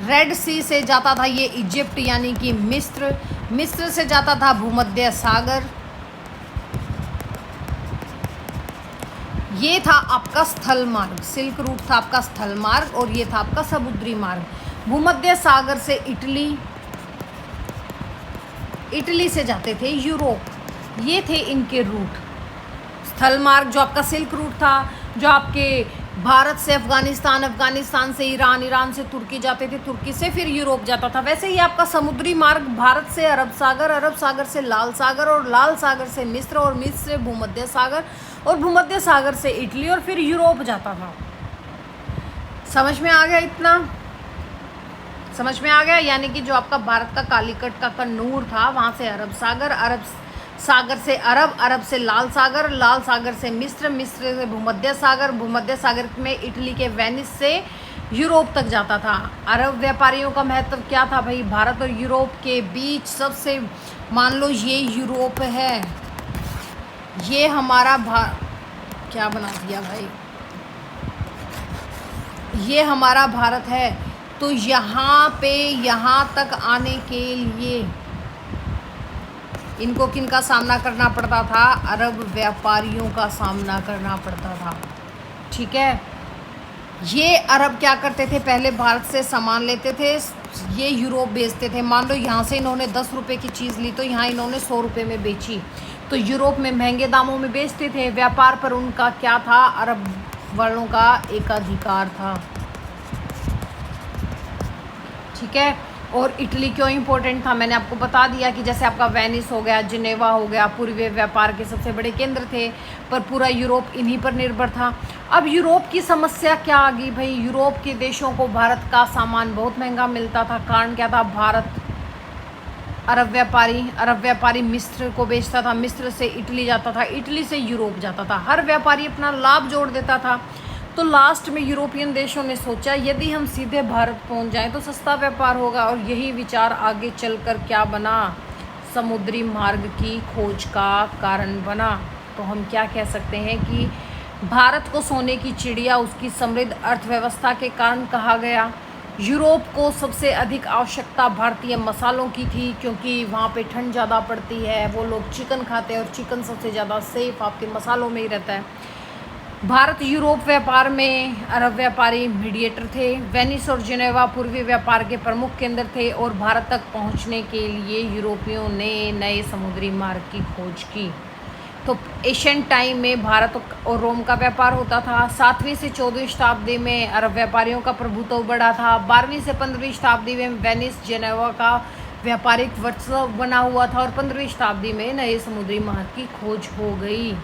Speaker 1: रेड सी से जाता था ये इजिप्ट, यानी कि मिस्र। मिस्र से जाता था भूमध्य सागर। ये था आपका स्थल मार्ग, सिल्क रूट था आपका स्थल मार्ग, और ये था आपका समुद्री मार्ग। भूमध्य सागर से इटली, इटली से जाते थे यूरोप। ये थे इनके रूट। स्थल मार्ग जो आपका सिल्क रूट था, जो आपके भारत से अफगानिस्तान, अफगानिस्तान से ईरान, ईरान से तुर्की जाते थे, तुर्की से फिर यूरोप जाता था। वैसे ही आपका समुद्री मार्ग भारत से अरब सागर, अरब सागर से लाल सागर, और लाल सागर से मिस्र, और मिस्र से भूमध्य सागर, और भूमध्य सागर से इटली, और फिर यूरोप जाता था। समझ में आ गया? इतना समझ में आ गया? यानी कि जो आपका भारत का कालीकट का कन्नूर था, वहाँ से अरब सागर, अरब सागर से अरब, अरब से लाल सागर, लाल सागर से मिस्र, मिस्र से भूमध्य सागर, भूमध्य सागर में इटली के वेनिस से यूरोप तक जाता था। अरब व्यापारियों का महत्व क्या था भाई? भारत और यूरोप के बीच सबसे, मान लो ये यूरोप है, ये हमारा क्या बना दिया भाई, ये हमारा भारत है। तो यहाँ पे, यहाँ तक आने के लिए इनको किनका सामना करना पड़ता था? अरब व्यापारियों का सामना करना पड़ता था। ठीक है, ये अरब क्या करते थे? पहले भारत से सामान लेते थे, ये यूरोप बेचते थे। मान लो यहाँ से इन्होंने 10 रुपये की चीज़ ली तो यहाँ इन्होंने 100 रुपये में बेची, तो यूरोप में महंगे दामों में बेचते थे। व्यापार पर उनका क्या था, अरब वालों का एकाधिकार था। ठीक है। और इटली क्यों इम्पोर्टेंट था, मैंने आपको बता दिया कि जैसे आपका वेनिस हो गया, जिनेवा हो गया, पूर्वी व्यापार के सबसे बड़े केंद्र थे, पर पूरा यूरोप इन्हीं पर निर्भर था। अब यूरोप की समस्या क्या आ गई भाई, यूरोप के देशों को भारत का सामान बहुत महंगा मिलता था। कारण क्या था, भारत अरब व्यापारी मिस्र को बेचता था, मिस्र से इटली जाता था, इटली से यूरोप जाता था, हर व्यापारी अपना लाभ जोड़ देता था। तो लास्ट में यूरोपियन देशों ने सोचा यदि हम सीधे भारत पहुंच जाएं तो सस्ता व्यापार होगा, और यही विचार आगे चलकर क्या बना, समुद्री मार्ग की खोज का कारण बना। तो हम क्या कह सकते हैं कि भारत को सोने की चिड़िया उसकी समृद्ध अर्थव्यवस्था के कारण कहा गया। यूरोप को सबसे अधिक आवश्यकता भारतीय मसालों की थी, क्योंकि वहाँ पे ठंड ज़्यादा पड़ती है, वो लोग चिकन खाते हैं और चिकन सबसे ज़्यादा सेफ आपके मसालों में ही रहता है। भारत यूरोप व्यापार में अरब व्यापारी मीडिएटर थे। वेनिस और जिनेवा पूर्वी व्यापार के प्रमुख केंद्र थे, और भारत तक पहुंचने के लिए यूरोपियों ने नए समुद्री मार्ग की खोज की। तो एशियन टाइम में भारत और रोम का व्यापार होता था। 7वीं से 14वीं शताब्दी में अरब व्यापारियों का प्रभुत्व बढ़ा था। 12वीं से 15वीं शताब्दी में वेनिस जिनेवा का व्यापारिक वर्चस्व बना हुआ था, और 15वीं शताब्दी में नए समुद्री मार्ग की खोज हो गई।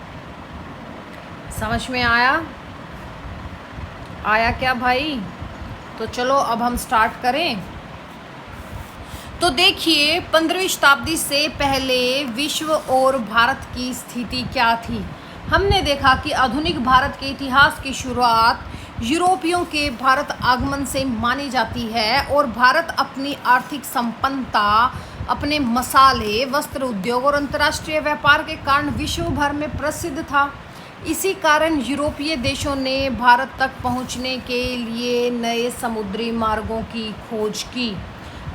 Speaker 1: समझ में आया क्या भाई? तो चलो अब हम स्टार्ट करें। तो देखिए 15वीं शताब्दी से पहले विश्व और भारत की स्थिति क्या थी। हमने देखा कि आधुनिक भारत के इतिहास की शुरुआत यूरोपियों के भारत आगमन से मानी जाती है, और भारत अपनी आर्थिक संपन्नता, अपने मसाले, वस्त्र उद्योग और अंतर्राष्ट्रीय व्यापार के कारण विश्व भर में प्रसिद्ध था। इसी कारण यूरोपीय देशों ने भारत तक पहुंचने के लिए नए समुद्री मार्गों की खोज की।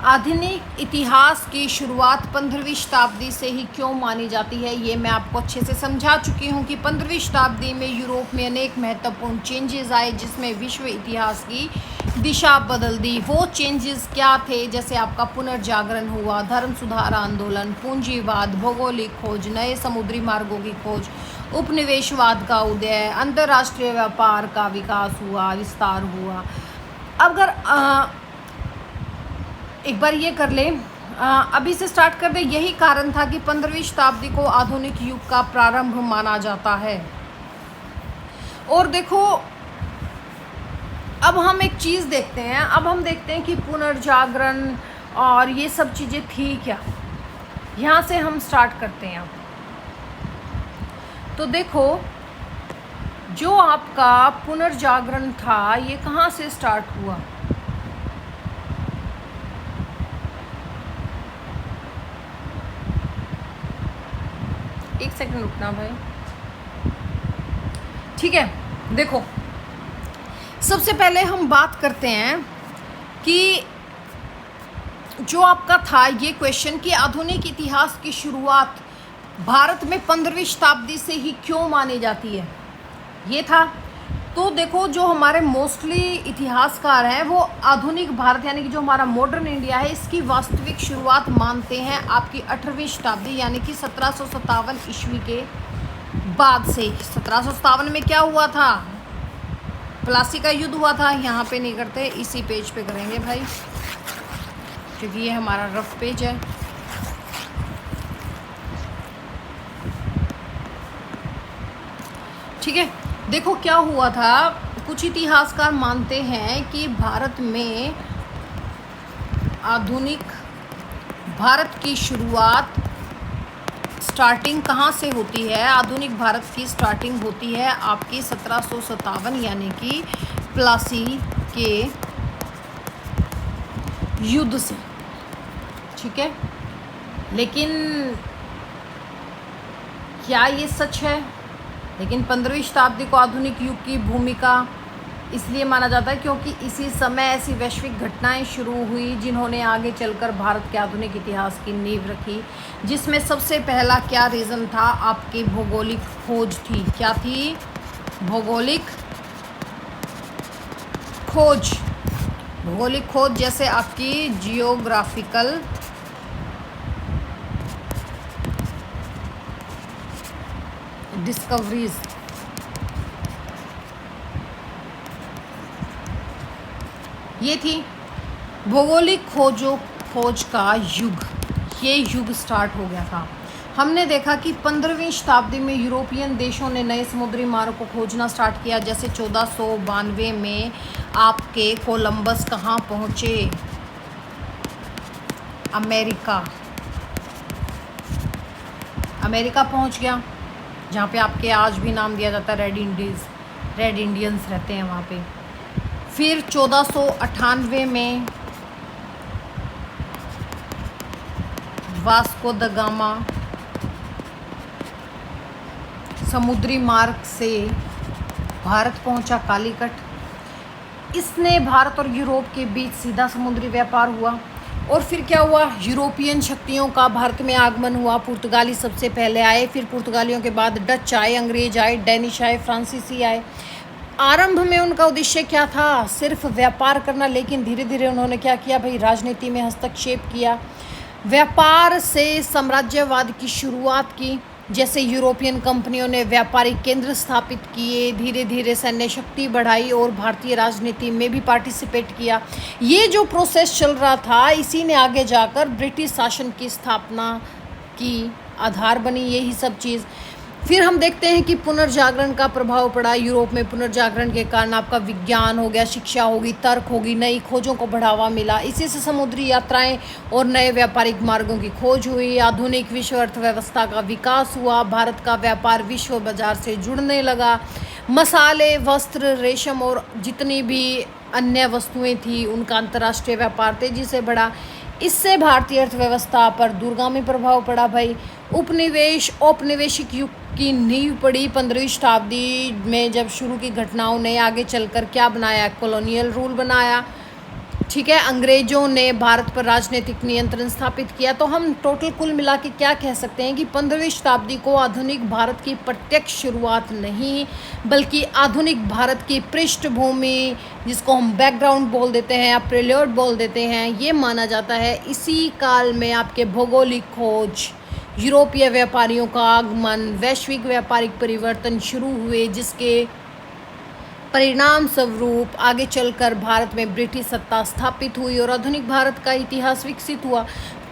Speaker 1: आधुनिक इतिहास की शुरुआत 15वीं शताब्दी से ही क्यों मानी जाती है, ये मैं आपको अच्छे से समझा चुकी हूँ कि 15वीं शताब्दी में यूरोप में अनेक महत्वपूर्ण चेंजेस आए, जिसमें विश्व इतिहास की दिशा बदल दी। वो चेंजेस क्या थे, जैसे आपका पुनर्जागरण हुआ, धर्म सुधार आंदोलन, पूंजीवाद, भौगोलिक खोज, नए समुद्री मार्गों की खोज, उपनिवेशवाद का उदय, अंतर्राष्ट्रीय व्यापार का विकास हुआ, विस्तार हुआ। अगर एक बार ये कर लें, अभी से स्टार्ट कर दें। यही कारण था कि 15वीं शताब्दी को आधुनिक युग का प्रारंभ माना जाता है। और देखो अब हम एक चीज़ देखते हैं, अब हम देखते हैं कि पुनर्जागरण और ये सब चीज़ें थी क्या। यहाँ से हम स्टार्ट करते हैं। तो देखो जो आपका पुनर्जागरण था ये कहाँ से स्टार्ट हुआ। एक सेकंड रुकना भाई। ठीक है, देखो सबसे पहले हम बात करते हैं कि जो आपका था ये क्वेश्चन कि आधुनिक इतिहास की शुरुआत भारत में 15वीं शताब्दी से ही क्यों मानी जाती है, ये था। तो देखो जो हमारे मोस्टली इतिहासकार हैं वो आधुनिक भारत यानी कि जो हमारा मॉडर्न इंडिया है इसकी वास्तविक शुरुआत मानते हैं आपकी 18वीं शताब्दी यानी कि 1757 ईस्वी के बाद से। 1757 में क्या हुआ था, प्लासी का युद्ध हुआ था। यहाँ पे नहीं करते, इसी पेज पे करेंगे भाई, क्योंकि ये हमारा रफ पेज है। ठीक है, देखो क्या हुआ था। कुछ इतिहासकार मानते हैं कि भारत में आधुनिक भारत की शुरुआत स्टार्टिंग कहाँ से होती है। आधुनिक भारत की स्टार्टिंग होती है आपकी 1757 यानी कि प्लासी के युद्ध से। ठीक है, लेकिन क्या ये सच है। लेकिन 15वीं शताब्दी को आधुनिक युग की भूमिका इसलिए माना जाता है क्योंकि इसी समय ऐसी वैश्विक घटनाएं शुरू हुई जिन्होंने आगे चलकर भारत के आधुनिक इतिहास की नींव रखी, जिसमें सबसे पहला क्या रीज़न था, आपकी भौगोलिक खोज थी। क्या थी, भौगोलिक खोज। भौगोलिक खोज जैसे आपकी जियोग्राफिकल डिस्कवरीज, ये थी भौगोलिक खोज का युग। ये युग स्टार्ट हो गया था। हमने देखा कि 15वीं शताब्दी में यूरोपियन देशों ने नए समुद्री मार्ग को खोजना स्टार्ट किया। जैसे 1492 में आपके कोलंबस कहाँ पहुँचे? अमेरिका पहुँच गया, जहाँ पे आपके आज भी नाम दिया जाता है रेड इंडियंस रहते हैं वहाँ पे। फिर 1498 में वास्को द गामा समुद्री मार्ग से भारत पहुंचा, कालीकट। इसने भारत और यूरोप के बीच सीधा समुद्री व्यापार हुआ। और फिर क्या हुआ? यूरोपियन शक्तियों का भारत में आगमन हुआ। पुर्तगाली सबसे पहले आए, फिर पुर्तगालियों के बाद डच आए, अंग्रेज आए, डेनिश आए, फ्रांसीसी आए। आरंभ में उनका उद्देश्य क्या था? सिर्फ व्यापार करना, लेकिन धीरे धीरे उन्होंने क्या किया भाई? राजनीति में हस्तक्षेप किया। व्यापार से साम्राज्यवाद की शुरुआत की। जैसे यूरोपियन कंपनियों ने व्यापारिक केंद्र स्थापित किए, धीरे धीरे सैन्य शक्ति बढ़ाई और भारतीय राजनीति में भी पार्टिसिपेट किया। ये जो प्रोसेस चल रहा था, इसी ने आगे जाकर ब्रिटिश शासन की स्थापना की आधार बनी, यही सब चीज़। फिर हम देखते हैं कि पुनर्जागरण का प्रभाव पड़ा यूरोप में। पुनर्जागरण के कारण आपका विज्ञान हो गया, शिक्षा होगी, तर्क होगी, नई खोजों को बढ़ावा मिला। इसी से समुद्री यात्राएं और नए व्यापारिक मार्गों की खोज हुई। आधुनिक विश्व अर्थव्यवस्था का विकास हुआ। भारत का व्यापार विश्व बाजार से जुड़ने लगा। मसाले, वस्त्र, रेशम और जितनी भी अन्य वस्तुएं थी, उनका अंतर्राष्ट्रीय व्यापार तेजी से बढ़ा। इससे भारतीय अर्थव्यवस्था पर दूरगामी प्रभाव पड़ा भाई। उपनिवेश औपनिवेशिक युग की नींव पड़ी 15वीं शताब्दी में, जब शुरू की घटनाओं ने आगे चलकर क्या बनाया? कॉलोनियल रूल बनाया। ठीक है, अंग्रेजों ने भारत पर राजनीतिक नियंत्रण स्थापित किया। तो हम टोटल कुल मिला के क्या कह सकते हैं कि 15वीं शताब्दी को आधुनिक भारत की प्रत्यक्ष शुरुआत नहीं, बल्कि आधुनिक भारत की पृष्ठभूमि, जिसको हम बैकग्राउंड बोल देते हैं या प्रील्यूड बोल देते हैं, ये माना जाता है। इसी काल में आपके भौगोलिक खोज, यूरोपीय व्यापारियों का आगमन, वैश्विक व्यापारिक परिवर्तन शुरू हुए, जिसके परिणाम स्वरूप आगे चलकर भारत में ब्रिटिश सत्ता स्थापित हुई और आधुनिक भारत का इतिहास विकसित हुआ।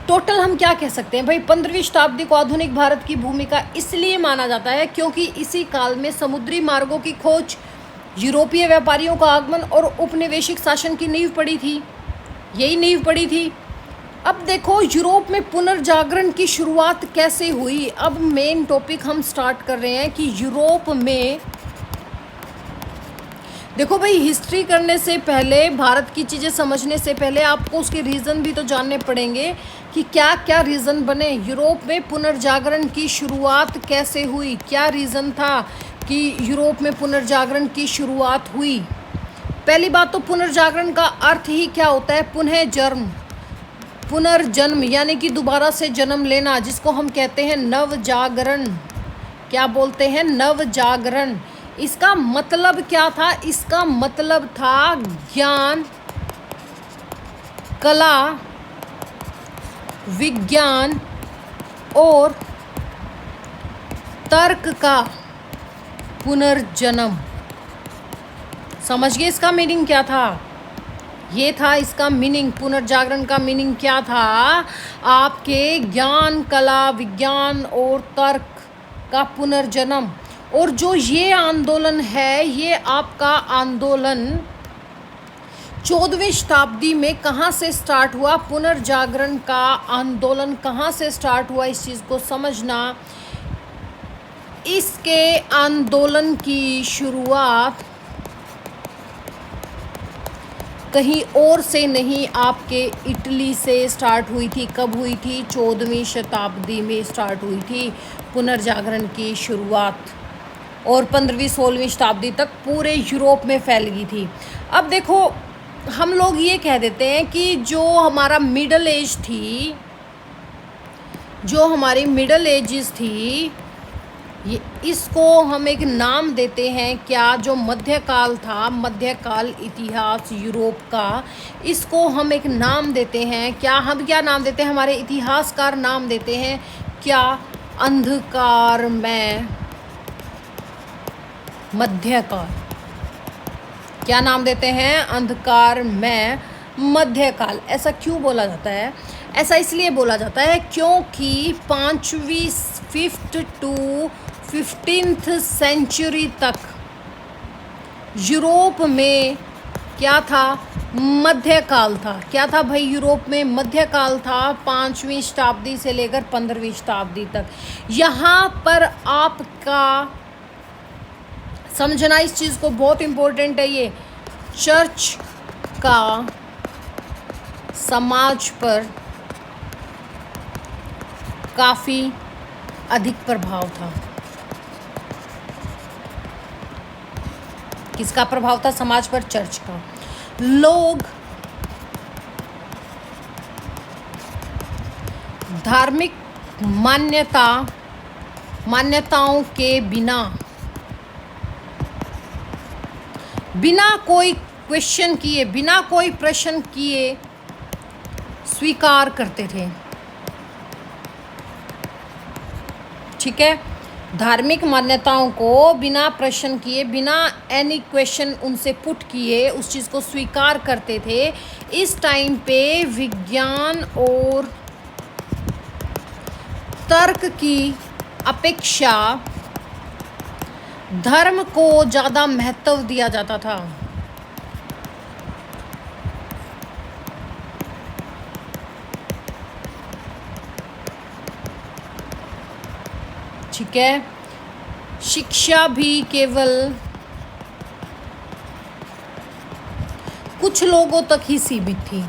Speaker 1: टोटल हम क्या कह सकते हैं भाई? 15वीं शताब्दी को आधुनिक भारत की भूमिका इसलिए माना जाता है क्योंकि इसी काल में समुद्री मार्गों की खोज, यूरोपीय व्यापारियों का आगमन और उपनिवेशिक शासन की नींव पड़ी थी। यही नींव पड़ी थी। अब देखो यूरोप में पुनर्जागरण की शुरुआत कैसे हुई। अब मेन टॉपिक हम स्टार्ट कर रहे हैं कि यूरोप में, देखो भाई, हिस्ट्री करने से पहले, भारत की चीज़ें समझने से पहले आपको उसके रीज़न भी तो जानने पड़ेंगे कि क्या क्या रीज़न बने। यूरोप में पुनर्जागरण की शुरुआत कैसे हुई? क्या रीज़न था कि यूरोप में पुनर्जागरण की शुरुआत हुई? पहली बात तो पुनर्जागरण का अर्थ ही क्या होता है? पुनर्जन्म, यानी कि दोबारा से जन्म लेना, जिसको हम कहते हैं नवजागरण। क्या बोलते हैं? नवजागरण। इसका मतलब क्या था? इसका मतलब था ज्ञान, कला, विज्ञान और तर्क का पुनर्जन्म। समझ गए इसका मीनिंग क्या था? ये था इसका मीनिंग। पुनर्जागरण का मीनिंग क्या था? आपके ज्ञान, कला, विज्ञान और तर्क का पुनर्जन्म। और जो ये आंदोलन है, ये आपका आंदोलन 14वीं शताब्दी में कहाँ से स्टार्ट हुआ? पुनर्जागरण का आंदोलन कहाँ से स्टार्ट हुआ? इस चीज़ को समझना। इसके आंदोलन की शुरुआत कहीं और से नहीं, आपके इटली से स्टार्ट हुई थी। कब हुई थी? 14वीं शताब्दी में स्टार्ट हुई थी पुनर्जागरण की शुरुआत, और 15वीं 16वीं शताब्दी तक पूरे यूरोप में फैल गई थी। अब देखो, हम लोग ये कह देते हैं कि जो हमारा मिडल एज थी, जो हमारी मिडल एजेस थी, ये इसको हम एक नाम देते हैं क्या, जो मध्यकाल था, मध्यकाल इतिहास यूरोप का, इसको हम एक नाम देते हैं क्या, हम क्या नाम देते हैं, हमारे इतिहासकार नाम देते हैं क्या, अंधकारमय मध्यकाल। क्या नाम देते हैं, अंधकारमय मध्यकाल। ऐसा क्यों बोला जाता है, ऐसा इसलिए बोला जाता है क्योंकि 5वीं 5th to 15th सेंचुरी तक यूरोप में क्या था, मध्यकाल था। क्या था भाई, यूरोप में मध्यकाल था 5वीं शताब्दी से लेकर 15वीं शताब्दी तक। यहाँ पर आपका समझना इस चीज़ को बहुत इम्पोर्टेंट है, ये चर्च का समाज पर काफ़ी अधिक प्रभाव था। किसका प्रभाव था समाज पर, चर्च का। लोग धार्मिक मान्यताओं के बिना कोई क्वेश्चन किए, बिना कोई प्रश्न किए स्वीकार करते थे। ठीक है, धार्मिक मान्यताओं को बिना प्रश्न किए, बिना एनी क्वेश्चन उनसे पुट किए उस चीज़ को स्वीकार करते थे। इस टाइम पे विज्ञान और तर्क की अपेक्षा धर्म को ज़्यादा महत्व दिया जाता था। ठीक है, शिक्षा भी केवल कुछ लोगों तक ही सीमित थी।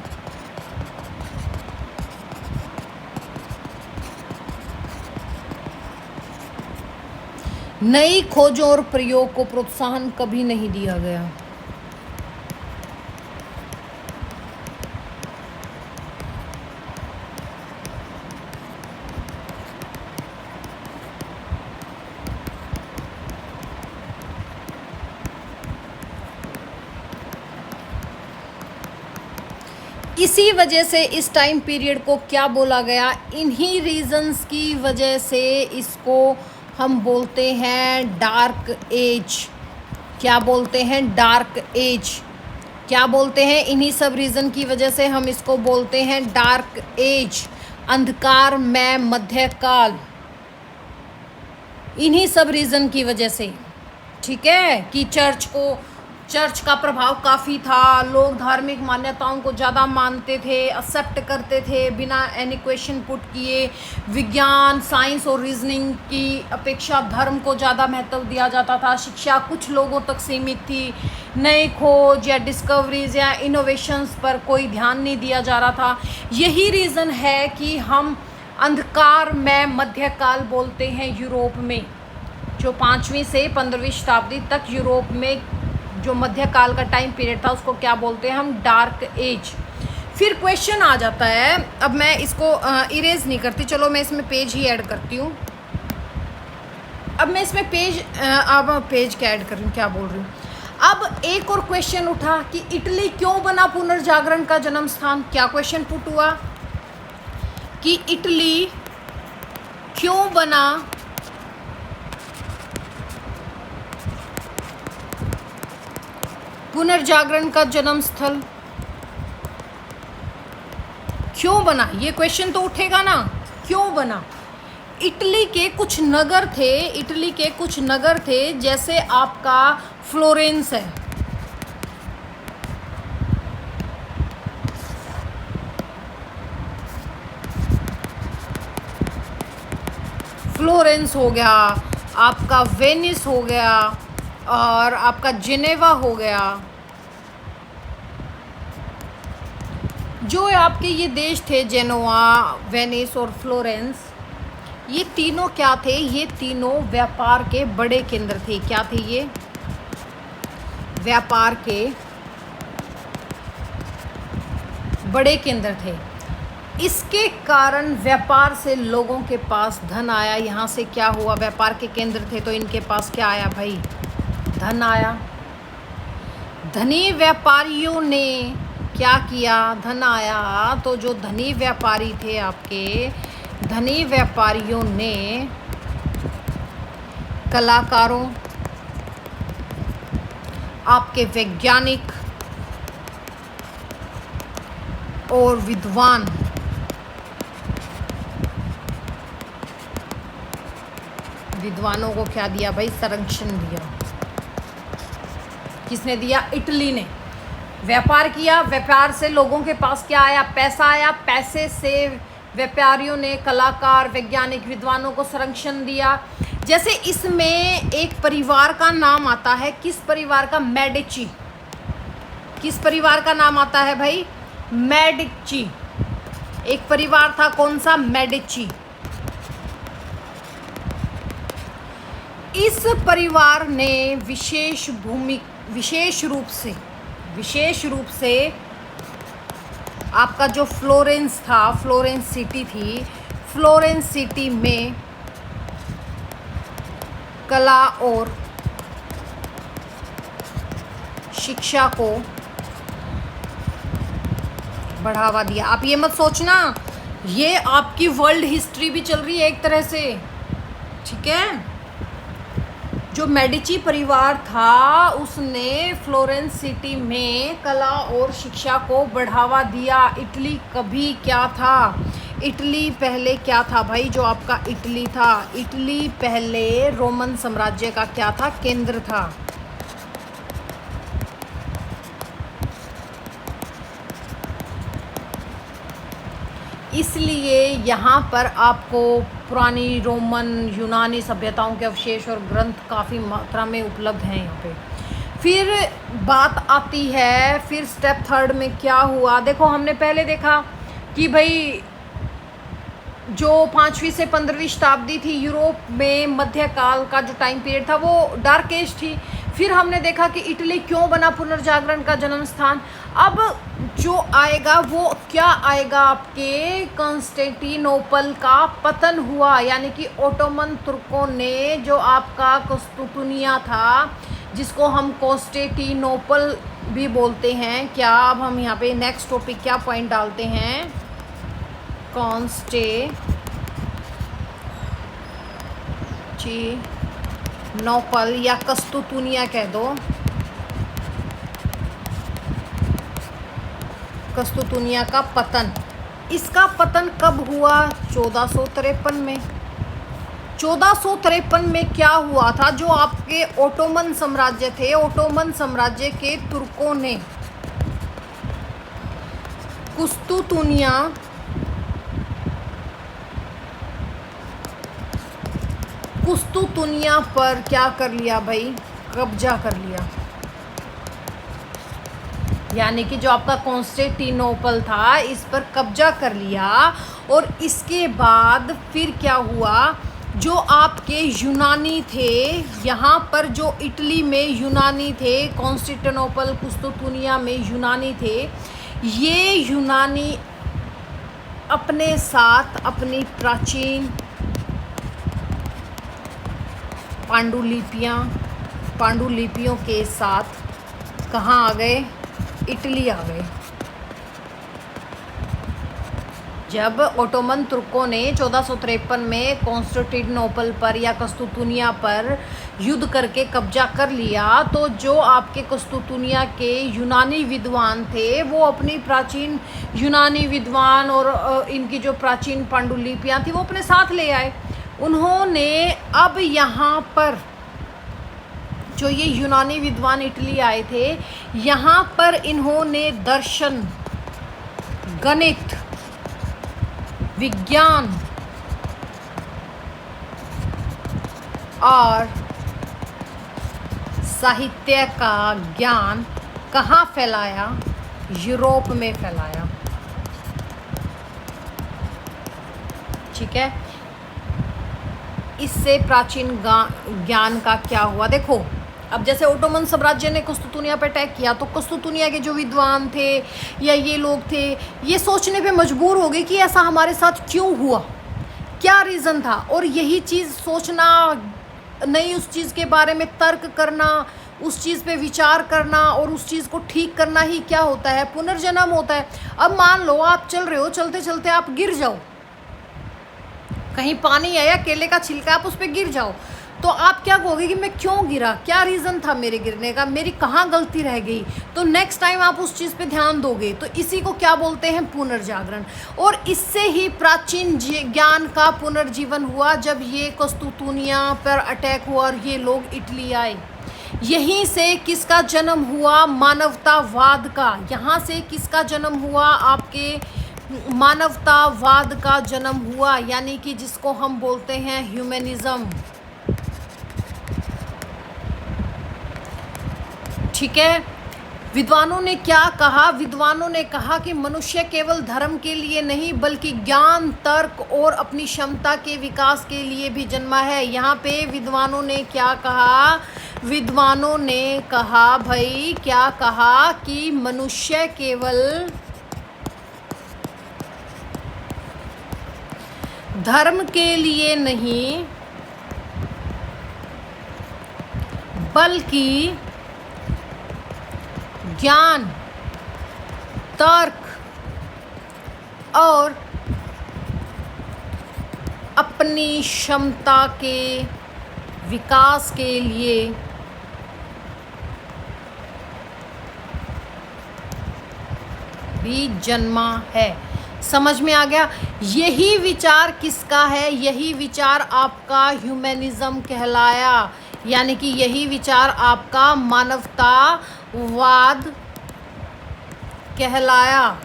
Speaker 1: नई खोजों और प्रयोग को प्रोत्साहन कभी नहीं दिया गया। इसी वजह से इस टाइम पीरियड को क्या बोला गया, इन्हीं रीजंस की वजह से इसको हम बोलते हैं डार्क एज। क्या बोलते हैं, डार्क एज। क्या बोलते हैं, इन्हीं सब रीज़न की वजह से हम इसको बोलते हैं डार्क एज, अंधकारमय मध्यकाल। इन्हीं सब रीज़न की वजह से, ठीक है, कि चर्च का प्रभाव काफ़ी था। लोग धार्मिक मान्यताओं को ज़्यादा मानते थे, एक्सेप्ट करते थे बिना एनी क्वेश्चन पुट किए। विज्ञान, साइंस और रीजनिंग की अपेक्षा धर्म को ज़्यादा महत्व दिया जाता था। शिक्षा कुछ लोगों तक सीमित थी। नई खोज या डिस्कवरीज या इनोवेशंस पर कोई ध्यान नहीं दिया जा रहा था। यही रीज़न है कि हम अंधकारमय मध्यकाल बोलते हैं यूरोप में। जो 5वीं से 15वीं शताब्दी तक यूरोप में जो मध्यकाल का टाइम पीरियड था उसको क्या बोलते हैं हम, डार्क एज। फिर क्वेश्चन आ जाता है, अब मैं इसको इरेज नहीं करती, चलो मैं इसमें पेज ही ऐड करती हूँ। अब मैं इसमें पेज क्या ऐड कर रही हूँ, क्या बोल रही हूँ। अब एक और क्वेश्चन उठा कि इटली क्यों बना पुनर्जागरण का जन्म स्थान। क्या क्वेश्चन पुट हुआ कि इटली क्यों बना पुनर्जागरण का जन्म स्थल, क्यों बना, ये क्वेश्चन तो उठेगा ना, क्यों बना। इटली के कुछ नगर थे, जैसे आपका फ्लोरेंस है, फ्लोरेंस हो गया, आपका वेनिस हो गया और आपका जिनेवा हो गया। जो आपके ये देश थे, जेनोआ, वेनिस और फ्लोरेंस, ये तीनों क्या थे, ये तीनों व्यापार के बड़े केंद्र थे। क्या थे ये, व्यापार के बड़े केंद्र थे। इसके कारण व्यापार से लोगों के पास धन आया। यहाँ से क्या हुआ, व्यापार के केंद्र थे तो इनके पास क्या आया भाई, धन आया। धनी व्यापारियों ने क्या किया, धन आया तो जो धनी व्यापारी थे आपके, धनी व्यापारियों ने कलाकारों, आपके वैज्ञानिक और विद्वानों को क्या दिया भाई, संरक्षण दिया। किसने दिया, इटली ने। व्यापार किया, व्यापार से लोगों के पास क्या आया, पैसा आया। पैसे से व्यापारियों ने कलाकार, वैज्ञानिक, विद्वानों को संरक्षण दिया। जैसे इसमें एक परिवार का नाम आता है, किस परिवार का, मेडिची। किस परिवार का नाम आता है भाई, मेडिची। एक परिवार था, कौन सा, मेडिची। इस परिवार ने विशेष रूप से आपका जो फ्लोरेंस था, फ्लोरेंस सिटी थी, फ्लोरेंस सिटी में कला और शिक्षा को बढ़ावा दिया। आप ये मत सोचना, ये आपकी वर्ल्ड हिस्ट्री भी चल रही है एक तरह से, ठीक है। जो मेडिची परिवार था उसने फ्लोरेंस सिटी में कला और शिक्षा को बढ़ावा दिया। इटली कभी क्या था, इटली पहले क्या था भाई, जो आपका इटली था, इटली पहले रोमन साम्राज्य का क्या था, केंद्र था। इसलिए यहाँ पर आपको पुरानी रोमन, यूनानी सभ्यताओं के अवशेष और ग्रंथ काफ़ी मात्रा में उपलब्ध हैं यहाँ पे। फिर बात आती है, फिर स्टेप थर्ड में क्या हुआ। देखो हमने पहले देखा कि भाई जो 5वीं से 15वीं शताब्दी थी, यूरोप में मध्यकाल का जो टाइम पीरियड था वो डार्क एज थी। फिर हमने देखा कि इटली क्यों बना पुनर्जागरण का जन्म स्थान। अब जो आएगा वो क्या आएगा, आपके कॉन्स्टेंटिनोपल का पतन हुआ, यानी कि ओटोमन तुर्कों ने जो आपका कुस्तुतुनिया था, जिसको हम कॉन्स्टेंटिनोपल भी बोलते हैं। क्या अब हम यहाँ पे नेक्स्ट टॉपिक क्या पॉइंट डालते हैं, कॉन्स्टेंटिनोपल या कुस्तुतुनिया कह दो, कुस्तुतुनिया का पतन। इसका पतन कब हुआ, 1453 में। 1453 में क्या हुआ था, जो आपके ओटोमन साम्राज्य थे, ओटोमन साम्राज्य के तुर्कों ने कुस्तुतुनिया पर क्या कर लिया भाई, कब्जा कर लिया। यानी कि जो आपका कॉन्स्टेंटिनोपल था इस पर कब्जा कर लिया। और इसके बाद फिर क्या हुआ, जो आपके यूनानी थे, यहाँ पर जो इटली में यूनानी थे, कॉन्स्टेंटिनोपल कुस्तुतुनिया में यूनानी थे, ये यूनानी अपने साथ अपनी प्राचीन पांडुलिपियों के साथ कहाँ आ गए, इटली आ गए। जब ओटोमन तुर्कों ने 1453 में कॉन्स्टेंटिनोपल पर या कुस्तुतुनिया पर युद्ध करके कब्जा कर लिया, तो जो आपके कुस्तुतुनिया के यूनानी विद्वान थे वो अपनी प्राचीन यूनानी विद्वान और इनकी जो प्राचीन पांडुलिपियाँ थी वो अपने साथ ले आए। उन्होंने अब यहाँ पर जो ये यूनानी विद्वान इटली आए थे, यहाँ पर इन्होंने दर्शन, गणित, विज्ञान और साहित्य का ज्ञान कहाँ फैलाया, यूरोप में फैलाया। ठीक है, इससे प्राचीन ज्ञान का क्या हुआ। देखो अब जैसे ओटोमन साम्राज्य ने कुस्तुतुनिया पर अटैक किया तो कुस्तुतुनिया के जो विद्वान थे या ये लोग थे, ये सोचने पे मजबूर हो गए कि ऐसा हमारे साथ क्यों हुआ, क्या रीज़न था। और यही चीज़ सोचना, नहीं उस चीज़ के बारे में तर्क करना, उस चीज़ पे विचार करना और उस चीज़ को ठीक करना ही क्या होता है, पुनर्जन्म होता है। अब मान लो आप चल रहे हो, चलते चलते आप गिर जाओ, कहीं पानी आया, केले का छिलका, आप उस पर गिर जाओ, तो आप क्या कहोगे कि मैं क्यों गिरा, क्या रीज़न था मेरे गिरने का, मेरी कहाँ गलती रह गई। तो नेक्स्ट टाइम आप उस चीज़ पे ध्यान दोगे। तो इसी को क्या बोलते हैं, पुनर्जागरण। और इससे ही प्राचीन ज्ञान का पुनर्जीवन हुआ जब ये कुस्तुतुनिया पर अटैक हुआ और ये लोग इटली आए। यहीं से किसका जन्म हुआ, मानवतावाद का। यहाँ से किसका जन्म हुआ, आपके मानवतावाद का जन्म हुआ, यानी कि जिसको हम बोलते हैं ह्यूमनिज्म। ठीक है। विद्वानों ने क्या कहा, विद्वानों ने कहा कि मनुष्य केवल धर्म के लिए नहीं बल्कि ज्ञान, तर्क और अपनी क्षमता के विकास के लिए भी जन्मा है। यहाँ पे विद्वानों ने क्या कहा, विद्वानों ने कहा भाई, क्या कहा कि मनुष्य केवल धर्म के लिए नहीं बल्कि ज्ञान, तर्क और अपनी क्षमता के विकास के लिए भी जन्मा है। समझ में आ गया। यही विचार किसका है, यही विचार आपका ह्यूमनिज्म कहलाया, यानी कि यही विचार आपका मानवतावाद कहलाया।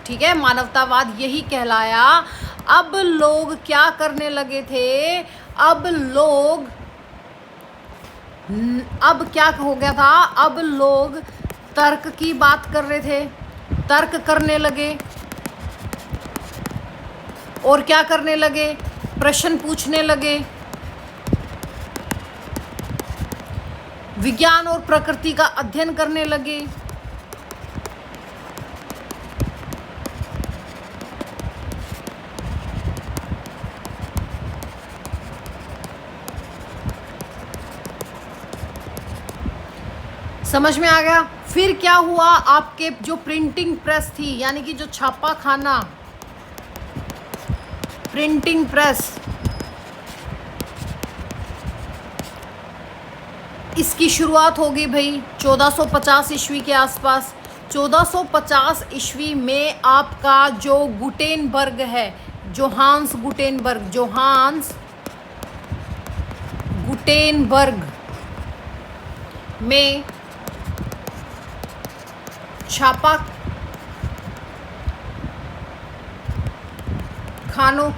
Speaker 1: ठीक है, मानवतावाद यही कहलाया। अब लोग क्या करने लगे थे, अब क्या हो गया था, अब लोग तर्क की बात कर रहे थे, तर्क करने लगे और क्या करने लगे, प्रश्न पूछने लगे, विज्ञान और प्रकृति का अध्ययन करने लगे। समझ में आ गया। फिर क्या हुआ, आपके जो प्रिंटिंग प्रेस थी, यानी कि जो छापा खाना, प्रिंटिंग प्रेस, इसकी शुरुआत हो गई भाई 1450 ईस्वी के आसपास। 1450 ईस्वी में आपका जो गुटेनबर्ग है, जोहान्स गुटेनबर्ग में छापा खानों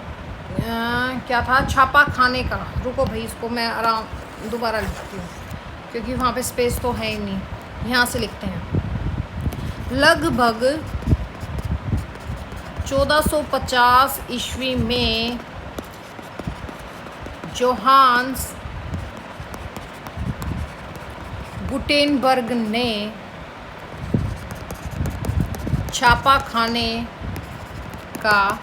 Speaker 1: क्या था, छापा खाने का। रुको भाई, इसको मैं आराम दोबारा लिखती हूँ क्योंकि वहाँ पे स्पेस तो है ही नहीं। यहाँ से लिखते हैं। लगभग 1450 ईस्वी में जोहान्स गुटेनबर्ग ने छापा खाने का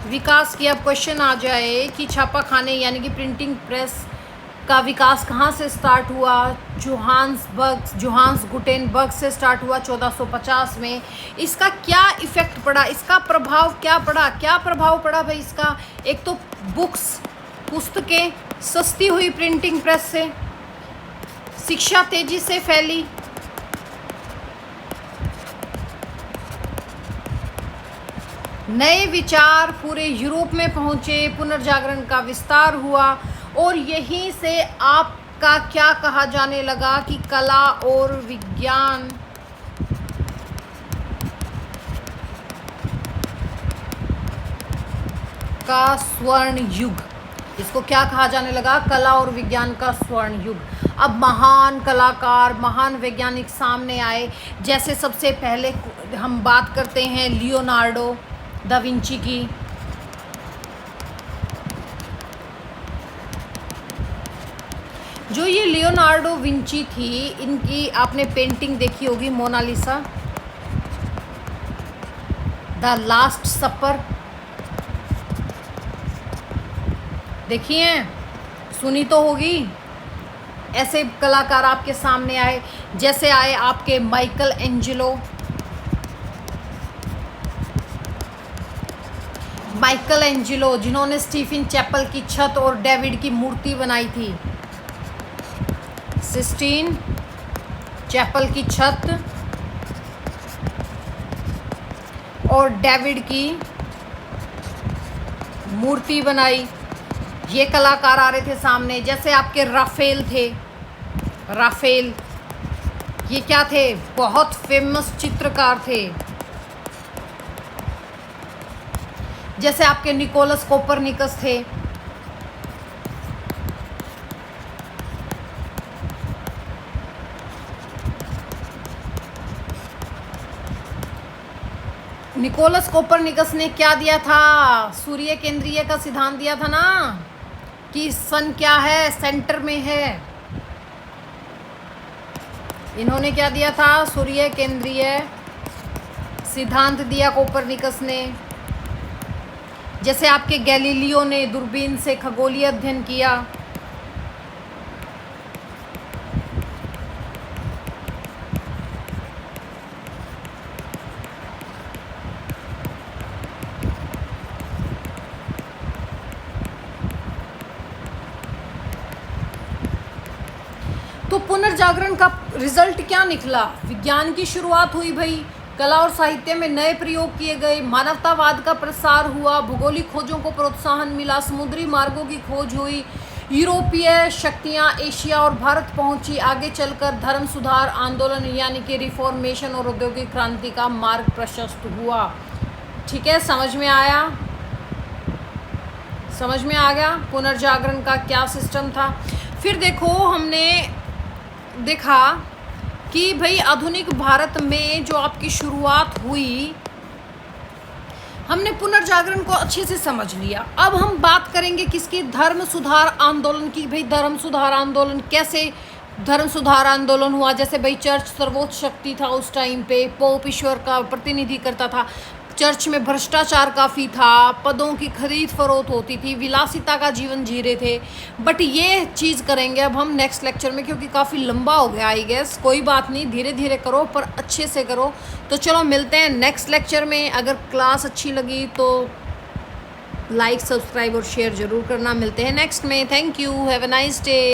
Speaker 1: विकास किया। क्वेश्चन आ जाए कि छापा खाने यानी कि प्रिंटिंग प्रेस का विकास कहाँ से स्टार्ट हुआ, जोहान्स गुटेनबर्ग से स्टार्ट हुआ 1450 में। इसका क्या इफ़ेक्ट पड़ा, इसका प्रभाव क्या पड़ा, क्या प्रभाव पड़ा भाई इसका। एक तो बुक्स, पुस्तकें सस्ती हुई प्रिंटिंग प्रेस से, शिक्षा तेजी से फैली, नए विचार पूरे यूरोप में पहुँचे, पुनर्जागरण का विस्तार हुआ और यहीं से आपका क्या कहा जाने लगा कि कला और विज्ञान का स्वर्ण युग। इसको क्या कहा जाने लगा, कला और विज्ञान का स्वर्ण युग। अब महान कलाकार, महान वैज्ञानिक सामने आए। जैसे सबसे पहले हम बात करते हैं लियोनार्डो दा विंची की। जो ये लियोनार्डो विंची थी, इनकी आपने पेंटिंग देखी होगी, मोनालिसा, द लास्ट सपर, देखी हैं, सुनी तो होगी। ऐसे कलाकार आपके सामने आए, जैसे आए आपके माइकल एंजेलो, जिन्होंने स्टीफन चैपल की छत और डेविड की मूर्ति बनाई थी। सिस्टीन चैपल की छत और डेविड की मूर्ति बनाई। ये कलाकार आ रहे थे सामने, जैसे आपके राफेल थे। राफेल ये क्या थे, बहुत फेमस चित्रकार थे। जैसे आपके निकोलस कोपरनिकस थे। निकोलस कोपरनिकस ने क्या दिया था, सूर्य केंद्रीय का सिद्धांत दिया था ना, कि सन क्या है, सेंटर में है। इन्होंने क्या दिया था, सूर्य केंद्रीय सिद्धांत दिया कोपरनिकस ने। जैसे आपके गैलीलियो ने दूरबीन से खगोलीय अध्ययन किया। तो पुनर्जागरण का रिजल्ट क्या निकला, विज्ञान की शुरुआत हुई भाई, कला और साहित्य में नए प्रयोग किए गए, मानवतावाद का प्रसार हुआ, भौगोलिक खोजों को प्रोत्साहन मिला, समुद्री मार्गों की खोज हुई, यूरोपीय शक्तियां एशिया और भारत पहुंची, आगे चलकर धर्म सुधार आंदोलन यानी कि रिफॉर्मेशन और औद्योगिक क्रांति का मार्ग प्रशस्त हुआ। ठीक है, समझ में आया, समझ में आ गया पुनर्जागरण का क्या सिस्टम था। फिर देखो, हमने देखा कि भाई आधुनिक भारत में जो आपकी शुरुआत हुई, हमने पुनर्जागरण को अच्छे से समझ लिया। अब हम बात करेंगे किसकी, धर्म सुधार आंदोलन की। भाई धर्म सुधार आंदोलन कैसे, धर्म सुधार आंदोलन हुआ, जैसे भाई चर्च सर्वोच्च शक्ति था उस टाइम पे, पोप ईश्वर का प्रतिनिधि करता था, चर्च में भ्रष्टाचार काफ़ी था, पदों की खरीद फरोख्त होती थी, विलासिता का जीवन जी रहे थे। बट ये चीज़ करेंगे अब हम नेक्स्ट लेक्चर में, क्योंकि काफ़ी लंबा हो गया आई गेस। कोई बात नहीं, धीरे धीरे करो पर अच्छे से करो। तो चलो मिलते हैं नेक्स्ट लेक्चर में। अगर क्लास अच्छी लगी तो लाइक, सब्सक्राइब और शेयर ज़रूर करना। मिलते हैं नेक्स्ट में। Thank you, have a nice day.